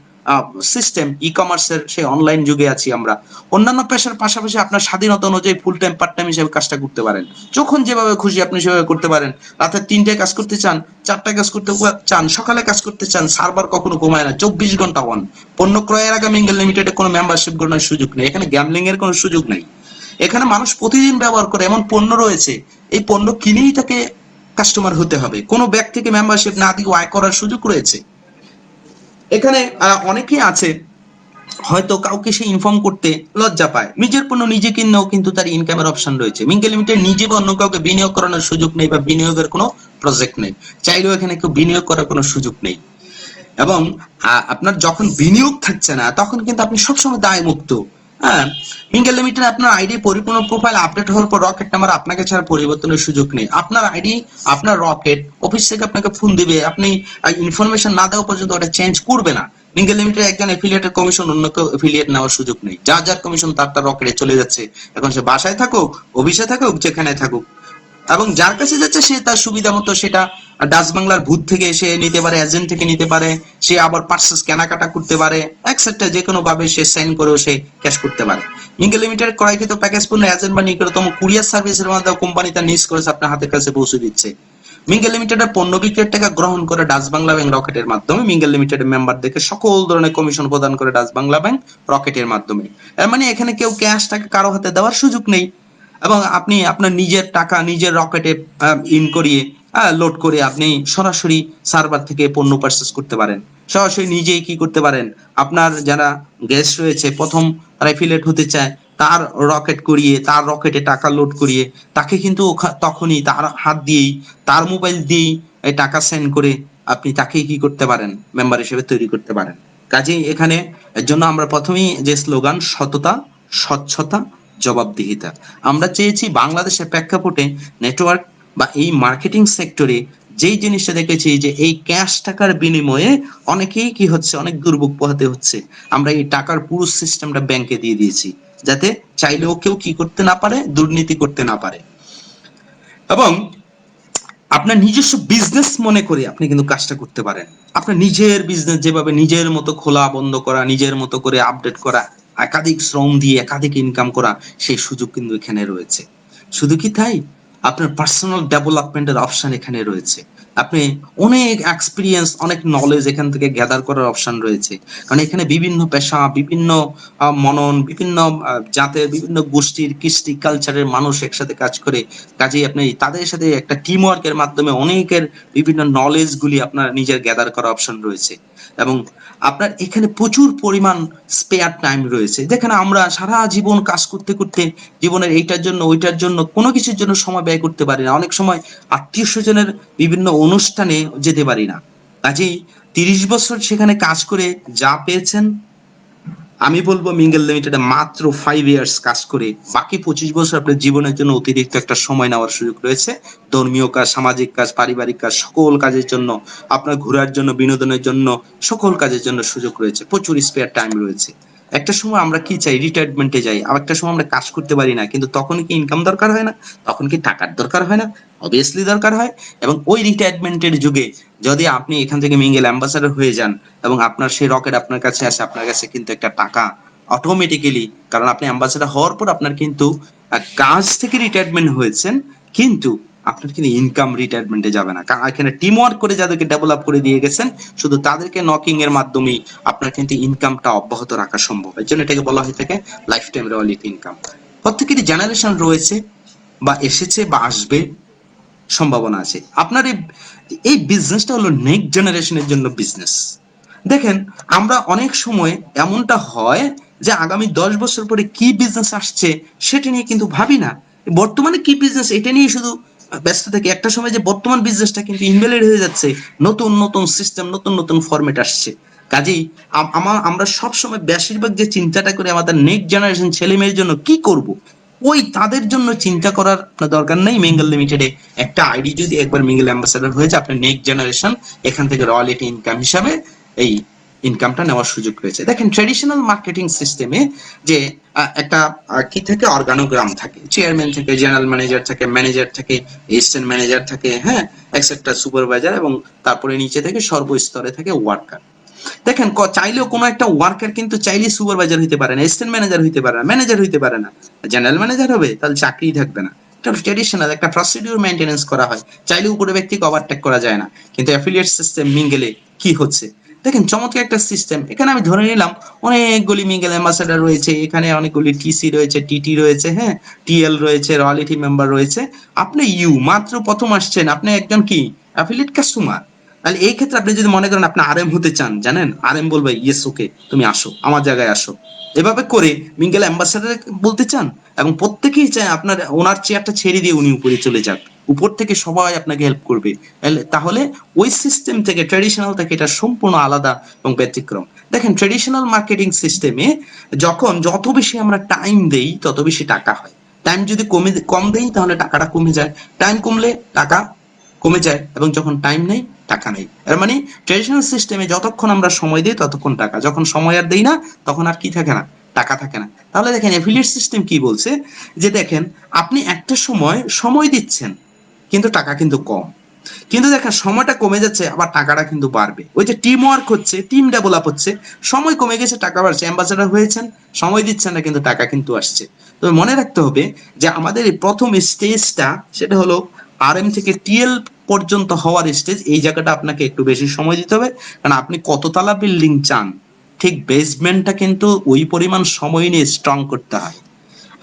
সিস্টেম, ই কমার্সের সেই অনলাইন যুগে আছি আমরা। অন্যান্য পেশার পাশাপাশি আপনার স্বাধীনতা অনুযায়ী ফুল টাইম পার্ট টাইম হিসেবে কাজটা করতে পারেন। যখন যেভাবে খুশি আপনি সেভাবে করতে পারেন। রাতে 3টায় কাজ করতে চান, 4টায় কাজ করতে চান, সকালে কাজ করতে চান, সার্ভার কখনো ঘুমায় না, 24 ঘন্টা অন। পণ্য ক্রয়ের আগে মিঙ্গেল লিমিটেডে কোনো মেম্বারশিপ গ্রহণের সুযোগ নেই। এখানে গ্যামলিং এর কোনো সুযোগ নেই। এখানে মানুষ প্রতিদিন ব্যবহার করে এমন পণ্য রয়েছে, এই পণ্য কিনেই তাকে কাস্টমার হতে হবে। কোনো ব্যক্তিকে মেম্বারশিপ না দিয়ে আয় করার সুযোগ রয়েছে। এখানে অনেকেই আছে হয়তো কাউকে সে ইনফর্ম করতে লজ্জা পায়, নিজের পণ্য নিজে কিনলেও কিন্তু তার ইনকামের অপশন রয়েছে। মিঙ্গেল লিমিটেড নিজে বা অন্য কাউকে বিনিয়োগ করানোর সুযোগ নেই, বা বিনিয়োগের কোনো প্রজেক্ট নেই। চাইলেও এখানে কেউ বিনিয়োগ করার কোনো সুযোগ নেই। এবং আপনার যখন বিনিয়োগ থাকছে না, তখন কিন্তু আপনি সবসময় দায় মুক্ত। হ্যাঁ, মিঙ্গেল লিমিটেড আপনার আইডি পরিপূর্ণ প্রোফাইল আপডেট হওয়ার পর রকেট নাম্বার আপনাকে ছাড়া পরিবর্তনের সুযোগ নেই। আপনার আইডি, আপনার রকেট অফিস থেকে আপনাকে ফোন দিবে, আপনি ইনফরমেশন না দেওয়া পর্যন্ত ওটা চেঞ্জ করবে না। মিঙ্গেল লিমিটেড একজন এফিলিয়েটের কমিশন অন্য কেউ এফিলিয়েট নেওয়ার সুযোগ নেই। যার যার কমিশন তার তার রকেটে চলে যাচ্ছে, এখন সে বাসায় থাকুক, অফিসে থাকুক, যেখানে থাকুক, এবং যার কাছে যাচ্ছে সে তার সুবিধা মতো সেটা ডাচ বাংলার ভূত থেকে সে নিতে পারে, এজেন্ট থেকে নিতে পারে, সে আবার পার্সেস কেনাকাটা করতে পারে, এক্সেট্রা যে কোনো ভাবে সে সাইন করেও সে ক্যাশ করতে পারে। মিঙ্গেল লিমিটেড ক্রয়কৃত প্যাকেজ পণ্য এজেন্ট বা নিকটতম কুরিয়ার সার্ভিসের মাধ্যমে কোম্পানি তার নিজ করে আপনার হাতের কাছে পৌঁছে দিচ্ছে। মিঙ্গেল লিমিটেডের পণ্য বিক্রির টাকা গ্রহণ করে ডাচ বাংলা ব্যাংক রকেটের মাধ্যমে মিঙ্গেল লিমিটেডের মেম্বারদেরকে সকল ধরনের কমিশন প্রদান করে ডাচ বাংলা ব্যাংক রকেটের মাধ্যমে। এর মানে এখানে কেউ ক্যাশ টাকা কারো হাতে দেওয়ার সুযোগ নেই, এবং আপনি আপনার নিজের টাকা নিজের রকেটে ইন করিয়ে লোড করে আপনি সরাসরি সার্ভার থেকে পণ্য পারচেজ করতে পারেন। সরাসরি নিজেই কি করতে পারেন, আপনার যারা গেস্ট রয়েছে প্রথম তারা এফিলিয়েট হতে চায়, তার রকেট করিয়ে তার রকেটে টাকা লোড করিয়ে তাকে কিন্তু তখনই তার হাত দিয়েই তার মোবাইল দিয়েই এই টাকা সেন্ড করে আপনি তাকেই কি করতে পারেন, মেম্বার হিসেবে তৈরি করতে পারেন। কাজেই এখানে এর জন্য আমরা প্রথমেই যে স্লোগান সততা, স্বচ্ছতা, জবাবদিহিতা, আমরা চেয়েছি বাংলাদেশের প্রেক্ষাপটে নেটওয়ার্ক বা এই মার্কেটিং সেক্টরে যেই জিনিসটা দেখেছি যে এই ক্যাশ টাকার বিনিময়ে অনেকেই কি হচ্ছে, অনেক দুর্ভোগ পোহাতে হচ্ছে, আমরা এই টাকার পুরো সিস্টেমটা ব্যাংকে দিয়ে দিয়েছি যাতে চাইলেও কেউ কি করতে না পারে, দুর্নীতি করতে না পারে। এবং আপনার নিজস্ব বিজনেস মনে করে আপনি কিন্তু কাজটা করতে পারেন। আপনার নিজের বিজনেস যেভাবে নিজের মতো খোলা বন্ধ করা, নিজের মতো করে আপডেট করা, একাধিক শ্রম দিয়ে একাধিক ইনকাম করা, সেই সুযোগ কিন্তু এখানে রয়েছে। শুধু কি তাই, আপনার পার্সোনাল ডেভেলপমেন্টের অপশন এখানে রয়েছে। আপনি অনেক এক্সপিরিয়েন্স, অনেক নলেজ এখান থেকে গ্যাদার করার অপশন রয়েছে, কারণ এখানে বিভিন্ন পেশা, বিভিন্ন মনন, বিভিন্ন জাতের, বিভিন্ন গোষ্ঠীর, কৃষ্টি, কালচারের মানুষ একসাথে কাজ করে। কাজেই আপনি তাদের সাথে একটা টিম ওয়ার্কের মাধ্যমে অনেকের বিভিন্ন নলেজ গুলি আপনার নিজের গ্যাদার করার অপশন রয়েছে। এবং আপনার এখানে প্রচুর পরিমাণ স্পেয়ার টাইম রয়েছে, যেখানে আমরা সারা জীবন কাজ করতে করতে জীবনের এইটার জন্য ওইটার জন্য কোনো কিছুর জন্য সময় ব্যয় করতে পারি না, অনেক সময় আত্মীয় স্বজনের বিভিন্ন অনুষ্ঠানে যেতে পারি না। কাজেই 30 বছর সেখানে কাজ করে যা পেয়েছেন, আমি বলবো মিঙ্গেল লিমিটেডে মাত্র 5 ইয়ার্স কাজ করে বাকি 25 বছর আপনার জীবনের জন্য অতিরিক্ত একটা সময় নেওয়ার সুযোগ রয়েছে। ধর্মীয় কাজ, সামাজিক কাজ, পারিবারিক কাজ, সকল কাজের জন্য, আপনার ঘোরার জন্য, বিনোদনের জন্য, সকল কাজের জন্য সুযোগ রয়েছে, প্রচুর স্পেয়ার টাইম রয়েছে। একটা সময় আমরা কি চাই, রিটায়ারমেন্টে যাই, আর একটা সময় আমরা কাজ করতে পারি না, কিন্তু তখন কি ইনকাম দরকার হয় না, তখন কি টাকার দরকার হয় না? অবভিয়াসলি দরকার হয়। এবং ওই রিটায়ারমেন্টের যুগে যদি আপনি এখান থেকে মিঙ্গেল অ্যাম্বাসাডর হয়ে যান এবং আপনার সেই রকেট আপনার কাছে আসে, আপনার কাছে কিন্তু একটা টাকা অটোমেটিক্যালি, কারণ আপনি অ্যাম্বাসাডর হওয়ার পর আপনার কিন্তু কাজ থেকে রিটায়ারমেন্ট হয়েছেন, কিন্তু আপনার কিন্তু ইনকাম রিটায়ারমেন্টে যাবে না, কারণ এখানে টিম ওয়ার্ক করে যাদেরকে ডেভেলপ করে দিয়ে গেছেন, শুধু তাদেরকে নকিং এর মাধ্যমেই আপনার কিন্তু ইনকামটা অব্যাহত রাখা সম্ভব। এর জন্য এটাকে বলা হয়ে থাকে লাইফ টাইম রয়্যালিটি ইনকাম। প্রত্যেকেরই জেনারেশন রয়েছে বা এসেছে বা আসবে, সম্ভাবনা আছে। আপনার এই বিজনেসটা হলো নেক্সট জেনারেশনের জন্য বিজনেস। দেখেন, আমরা অনেক সময় এমনটা হয় যে আগামী 10 বছর পরে কি বিজনেস আসছে সেটা নিয়ে কিন্তু ভাবি না, বর্তমানে কি বিজনেস এটা নিয়ে শুধু ব্যস্ত থাকি। একটা সময় যে বর্তমান বিজনেসটা কিন্তু ইনভ্যালিড হয়ে যাচ্ছে, নতুন নতুন সিস্টেম, নতুন নতুন ফরম্যাট আসছে। কাজেই আমরা সব সময় বেশিরভাগ যে চিন্তাটা করি আমাদের নেক্সট জেনারেশন ছেলে মেয়ের জন্য কি করব, ওই তাদের জন্য চিন্তা করার দরকার নেই। মিঙ্গেল লিমিটেডে একটা আইডি যদি একবার মিঙ্গেল অ্যাম্বাসাডর হয়ে যায়, আপনার নেক্সট জেনারেশন এখান থেকে রয়্যালিটি ইনকাম হিসাবে এই ইনকামটা নেওয়ার সুযোগ রয়েছে। দেখেন, ট্রেডিশনাল মার্কেটিং সিস্টেমে যে একটা কি থাকে, অর্গানোগ্রাম থাকে, চেয়ারম্যান থাকে, জেনারেল ম্যানেজার থাকে, ম্যানেজার থাকে, অ্যাসিস্ট্যান্ট ম্যানেজার থাকে, হ্যাঁ, এক্সেট্রা, সুপারভাইজার, এবং তারপরে নিচে থেকে সর্বস্তরে থাকে ওয়ার্কার। দেখেন, চাইলেও কোনো একটা ওয়ার্কার কিন্তু চাইলে সুপারভাইজার হইতে পারে না, অ্যাসিস্ট্যান্ট ম্যানেজার হইতে পারে না, ম্যানেজার হইতে পারে না, জেনারেল ম্যানেজার হবে তাহলে চাকরিই থাকবে না। এটা ট্রেডিশনাল একটা প্রসিডিউর মেইনটেনেন্স করা হয়, চাইলে উপরে ব্যক্তিকে ওভারটেক করা যায় না। কিন্তু অ্যাফিলিয়েট সিস্টেম মিঙ্গেলে কি হচ্ছে, দেখেন চমৎকার একটা সিস্টেম। এখানে আমি ধরে নিলাম অনেকগুলি মিঙ্গেল অ্যাম্বাসাডার রয়েছে, এখানে অনেকগুলি টিসি রয়েছে, টিটি রয়েছে, হ্যাঁ, টিএল রয়েছে, রয়্যালিটি মেম্বার রয়েছে। আপনি মাত্র প্রথম আসছেন, আপনি একজন কি অ্যাফিলিয়েট কাস্টমার। তাহলে এই ক্ষেত্রে আপনি যদি মনে করেন আপনি আরএম হতে চান, জানেন আরএম বলবে ইয়েস ওকে তুমি আসো আমার জায়গায় আসো, এভাবে করে মিঙ্গেল অ্যাম্বাসাডার বলতে চান, এবং প্রত্যেকেই চায় আপনার ওনার চেয়ারটা ছেড়ে দিয়ে উনি উপরে চলে যাক, উপর থেকে সবাই আপনাকে হেল্প করবে, তাহলে ওই সিস্টেম থেকে ট্র্যাডিশনাল থেকে এটা সম্পূর্ণ আলাদা এবং ব্যতিক্রম। দেখেন ট্র্যাডিশনাল মার্কেটিং সিস্টেমে যখন যত বেশি আমরা টাইম দেই তত বেশি টাকা হয়, টাইম যদি কম দেই তাহলে টাকাটা কমে যায়, টাইম কমলে টাকা কমে যায়, এবং যখন টাইম নেই টাকা নেই। এর মানে ট্রেডিশনাল সিস্টেমে যতক্ষণ আমরা সময় দিই ততক্ষণ টাকা, যখন সময় আর দেই না তখন আর কি থাকে না, টাকা থাকে না। তাহলে দেখেন এফিলিয়েট সিস্টেম কি বলছে, যে দেখেন আপনি একটা সময় দিচ্ছেন কিন্তু টাকা কিন্তু কম, কিন্তু দেখেন সময়টা কমে যাচ্ছে আবার টাকাটা কিন্তু বাড়বে, ওই যে টিম ওয়ার্ক হচ্ছে, টিম ডেভেলপ হচ্ছে, সময় কমে গেছে টাকা বাড়ছে, অ্যাম্বাসাডার হয়েছেন, সময় দিচ্ছেন না কিন্তু টাকা কিন্তু আসছে। তবে মনে রাখতে হবে যে আমাদের এই প্রথম স্টেজটা সেটা হলো আরএম থেকে টিএল পর্যন্ত হওয়ার স্টেজ, এই জায়গাটা আপনাকে একটু বেশি সময় দিতে হবে, কারণ আপনি কততলা বিল্ডিং চান ঠিক বেসমেন্টটা কিন্তু ওই পরিমাণ সময় নিয়ে স্ট্রং করতে হয়।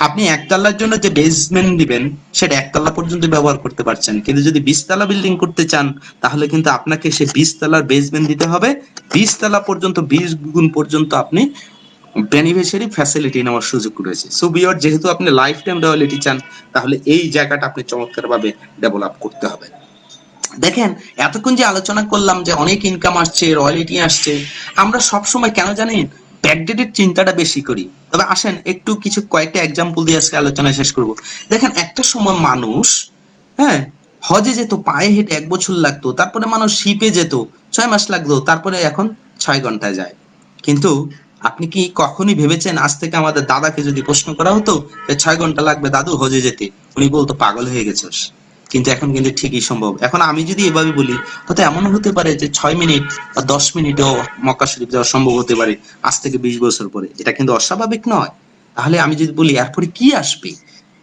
আপনি একতলার জন্য যে বেসমেন্ট দিবেন সেটা একতলা পর্যন্ত ব্যবহার করতে পারছেন, কিন্তু যদি 20 তলা বিল্ডিং করতে চান তাহলে কিন্তু আপনাকে সে 20 তলার বেসমেন্ট দিতে হবে, 20 তলা পর্যন্ত 20 গুণ পর্যন্ত আপনি বেনিফিশিয়ারি ফ্যাসিলিটি নেওয়ার সুযোগ রয়েছে। সো বিয়র যেহেতু আপনি লাইফ টাইম রয়্যালিটি চান তাহলে এই জায়গাটা আপনি চমৎকারভাবে ডেভেলপ করতে হবে। দেখেন এতক্ষণ যে আলোচনা করলাম যে অনেক ইনকাম আসছে, রয়্যালিটি আসছে, আমরা সব সময় কেন জানেন ব্যাকডেটেড চিন্তাটা বেশি করি। তবে আসেন একটু কিছু কয়েকটা এক্সাম্পল দিয়ে আজকে আলোচনা শেষ করব। দেখেন একটা সময় মানুষ, হ্যাঁ, হজে যেত পায়ে হেঁটে 1 বছর লাগতো, তারপরে মানুষ শিপে যেত 6 মাস লাগতো, তারপরে এখন 6 ঘন্টায় যায়। কিন্তু আপনি কি কখনই ভেবেছেন আজ থেকে আমাদের দাদাকে যদি প্রশ্ন করা হতো যে 6 ঘন্টা লাগবে দাদু হজে যেতে, উনি বলতো পাগল হয়ে গেছিস। কিন্তু এখন কিন্তু ঠিকই সম্ভব। এখন আমি যদি এভাবে বলি হয়তো এমন হতে পারে যে 6 মিনিট বা 10 মিনিটেও মক্কা শরীফ যাওয়া সম্ভব হতে পারে আজ থেকে 20 বছর পরে, এটা কিন্তু অস্বাভাবিক নয়। তাহলে আমি যদি বলি এরপরে কি আসবে,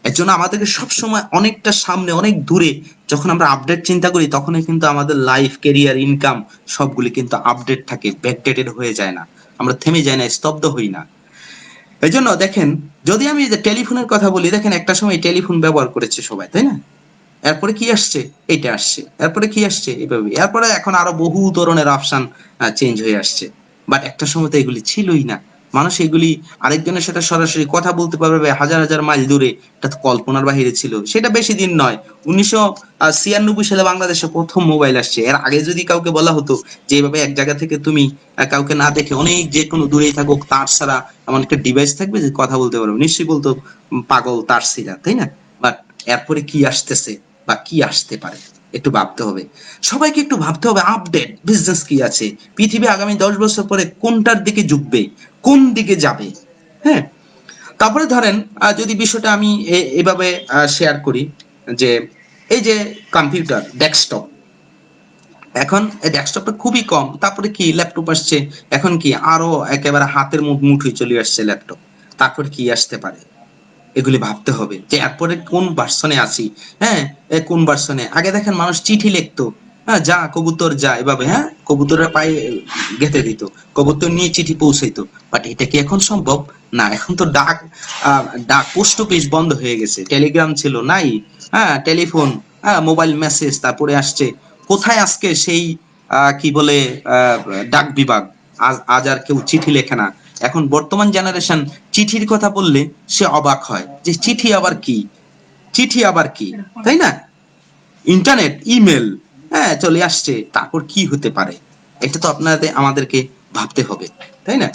এর জন্য আমাদেরকে সবসময় অনেকটা সামনে অনেক দূরে যখন আমরা আপডেট চিন্তা করি তখনই কিন্তু আমাদের লাইফ ক্যারিয়ার ইনকাম সবগুলি কিন্তু আপডেট থাকে, ব্যাকডেটেড হয়ে যায় না, আমরা থেমে যাই না, স্তব্ধ হই না। এই জন্য দেখেন যদি আমি টেলিফোনের কথা বলি, দেখেন একটা সময় টেলিফোন ব্যবহার করেছে সবাই, তাই না? এরপরে কি আসছে, এটা আসছে, এরপরে কি আসছে, এভাবে এরপরে এখন আরো বহু ধরনের অপশন চেঞ্জ হয়ে আসছে। বাট একটা সময় তো এগুলি ছিলই না, মানুষ এগুলি আরেকজনের সাথে সরাসরি কথা বলতে পারবে হাজার হাজার মাইল দূরে, এটা তো কল্পনার বাহিরে ছিল। সেটা বেশি দিন নয়, 1996 সালে বাংলাদেশে প্রথম মোবাইল আসছে। এর আগে যদি কাউকে বলা হতো যে এভাবে এক জায়গা থেকে তুমি কাউকে না দেখে অনেক যে কোনো দূরেই থাকুক তার ছাড়া এমন একটা ডিভাইস থাকবে যে কথা বলতে পারবে, নিশ্চয়ই বলতো পাগল তার ছিলা, তাই না? বাট এরপরে কি আসতেছে বা কি আসতে পারে একটু ভাবতে হবে, সবাইকে একটু ভাবতে হবে আপডেট বিজনেস কি আছে, পৃথিবী আগামী 10 বছর পরে কোনটার দিকে ঝুঁকবে, কোন দিকে যাবে। হ্যাঁ, তারপরে ধরেন যদি বিষয়টা আমি এভাবে শেয়ার করি যে এই যে কম্পিউটার ডেস্কটপ, এখন এই ডেস্কটপটা খুবই কম, তারপরে কি ল্যাপটপ আসছে, এখন কি আরো একেবারে হাতের মুঠোয় চলে আসছে ল্যাপটপ, তারপর কি আসতে পারে এগুলি ভাবতে হবে যে এরপরে কোন ভার্সনে আছি। হ্যাঁ, কোন ভার্সনে, আগে দেখেন মানুষ চিঠি লিখতো, হ্যাঁ যা কবুতর যা এভাবে, হ্যাঁ কবুতরের পায়ে গেঁথে দিত, কবুতর নিয়ে চিঠি পৌঁছাইতো। বাট এটা কি এখন সম্ভব? না, এখন তো ডাক পোস্ট অফিস বন্ধ হয়ে গেছে, টেলিগ্রাম ছিল নাই, হ্যাঁ টেলিফোন, হ্যাঁ মোবাইল মেসেজ, তারপরে আসছে কোথায় আজকে সেই কি বলে আহ ডাক বিভাগ, আজ আর কেউ চিঠি লেখে না। এখন বর্তমান জেনারেশন চিঠির কথা বললে সে অবাক হয় যে চিঠি আবার কি, চিঠি আবার কি, তাই না? ইন্টারনেট ইমেল, হ্যাঁ চলে আসছে, তারপর কি হতে পারে, এটা তো আপনাদের আমাদেরকে ভাবতে হবে, তাই না?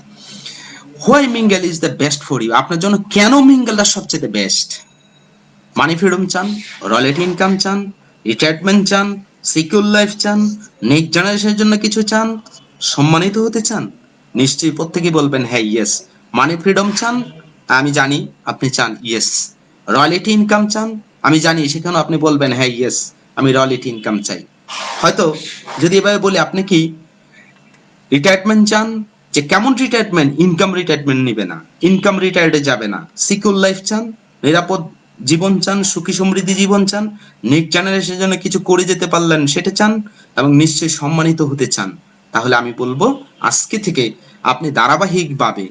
Why Mingle is the best for you, আপনার জন্য কেন মিঙ্গেলটা সবচেয়ে বেস্ট? মানি ফ্রিডম চান, রয়্যালটি ইনকাম চান, রিটায়ারমেন্ট চান, সিকিউর লাইফ চান, নেক্সট জেনারেশনের জন্য কিছু চান, সম্মানিত হতে চান? নিশ্চয়ই প্রত্যেকেই বলবেন হ্যাঁ ইয়েস। মানি ফ্রিডম চান, আমি জানি আপনি চান ইয়েস। রয়্যালটি ইনকাম চান, আমি জানি সেখানেও আপনি বলবেন হ্যাঁ ইয়েস আমি রয়্যালটি ইনকাম চাই। হয়তো যদি এভাবে বলি আপনি কি রিটায়ারমেন্ট চান, যে কেমন রিটায়ারমেন্ট, ইনকাম রিটায়ারমেন্ট নিবে না, ইনকাম রিটায়ার্ডে যাবে না, সিকিউর লাইফ চান, নিরাপদ জীবন চান, সুখী সমৃদ্ধি জীবন চান, নেক্সট জেনারেশনের জন্য কিছু করে যেতে পারলেন সেটা চান, এবং নিশ্চয়ই সম্মানিত হতে চান, তাহলে আমি বলবো আজকে থেকে আপনি ধারাবাহিকভাবে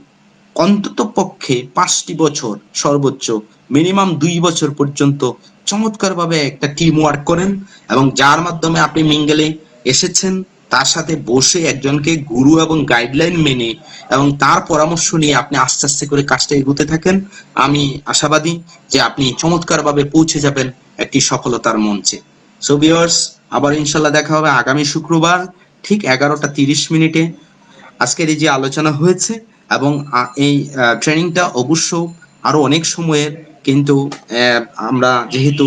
অন্তত পক্ষে 5টি বছর, সর্বোচ্চ মিনিমাম 2 বছর পর্যন্ত চমৎকারভাবে একটা টিম ওয়ার্ক করেন, এবং যার মাধ্যমে আপনি মিঙ্গেলে এসেছেন তার সাথে বসে একজনকে গুরু এবং গাইডলাইন মেনে এবং তার পরামর্শ নিয়ে আপনি আস্তে আস্তে করে কাজটা এগোতে থাকেন, আমি আশাবাদী যে আপনি চমৎকারভাবে পৌঁছে যাবেন একটি সফলতার মঞ্চে। সো ভিউয়ার্স, আবার ইনশাল্লাহ দেখা হবে আগামী শুক্রবার ঠিক 11টা 30 মিনিটে। আজকের এই যে আলোচনা হয়েছে এবং এই ট্রেনিংটা অবশ্য আরো অনেক সময়ের, কিন্তু আমরা যেহেতু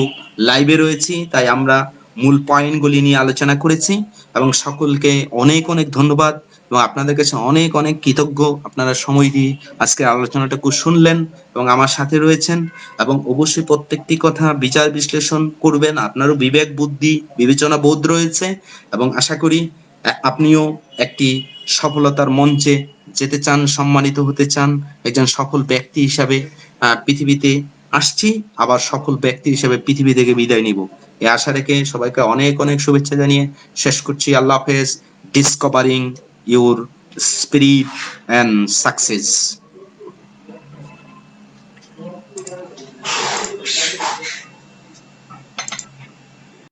লাইভে রয়েছি তাই আমরা মূল পয়েন্টগুলি নিয়ে আলোচনা করেছি এবং সকলকে অনেক অনেক ধন্যবাদ এবং আপনাদের কাছে অনেক অনেক কৃতজ্ঞ। আপনারা সময় দিয়ে আজকের আলোচনাটুকু শুনলেন এবং আমার সাথে রয়েছেন এবং অবশ্যই প্রত্যেকটি কথা বিচার বিশ্লেষণ করবেন। আপনারও বিবেক বুদ্ধি বিবেচনা বোধ রয়েছে এবং আশা করি আপনিও একটি সফলতার মঞ্চে যেতে চান, সম্মানিত হতে চান, একজন সফল ব্যক্তি হিসাবে পৃথিবীতে আসছি, আবার সফল ব্যক্তি হিসেবে পৃথিবী থেকে বিদায় নিব। এই আশা রেখে সবাইকে অনেক অনেক শুভেচ্ছা জানিয়ে শেষ করছি। আল্লাহ হাফেজ। Discovering your spirit and success.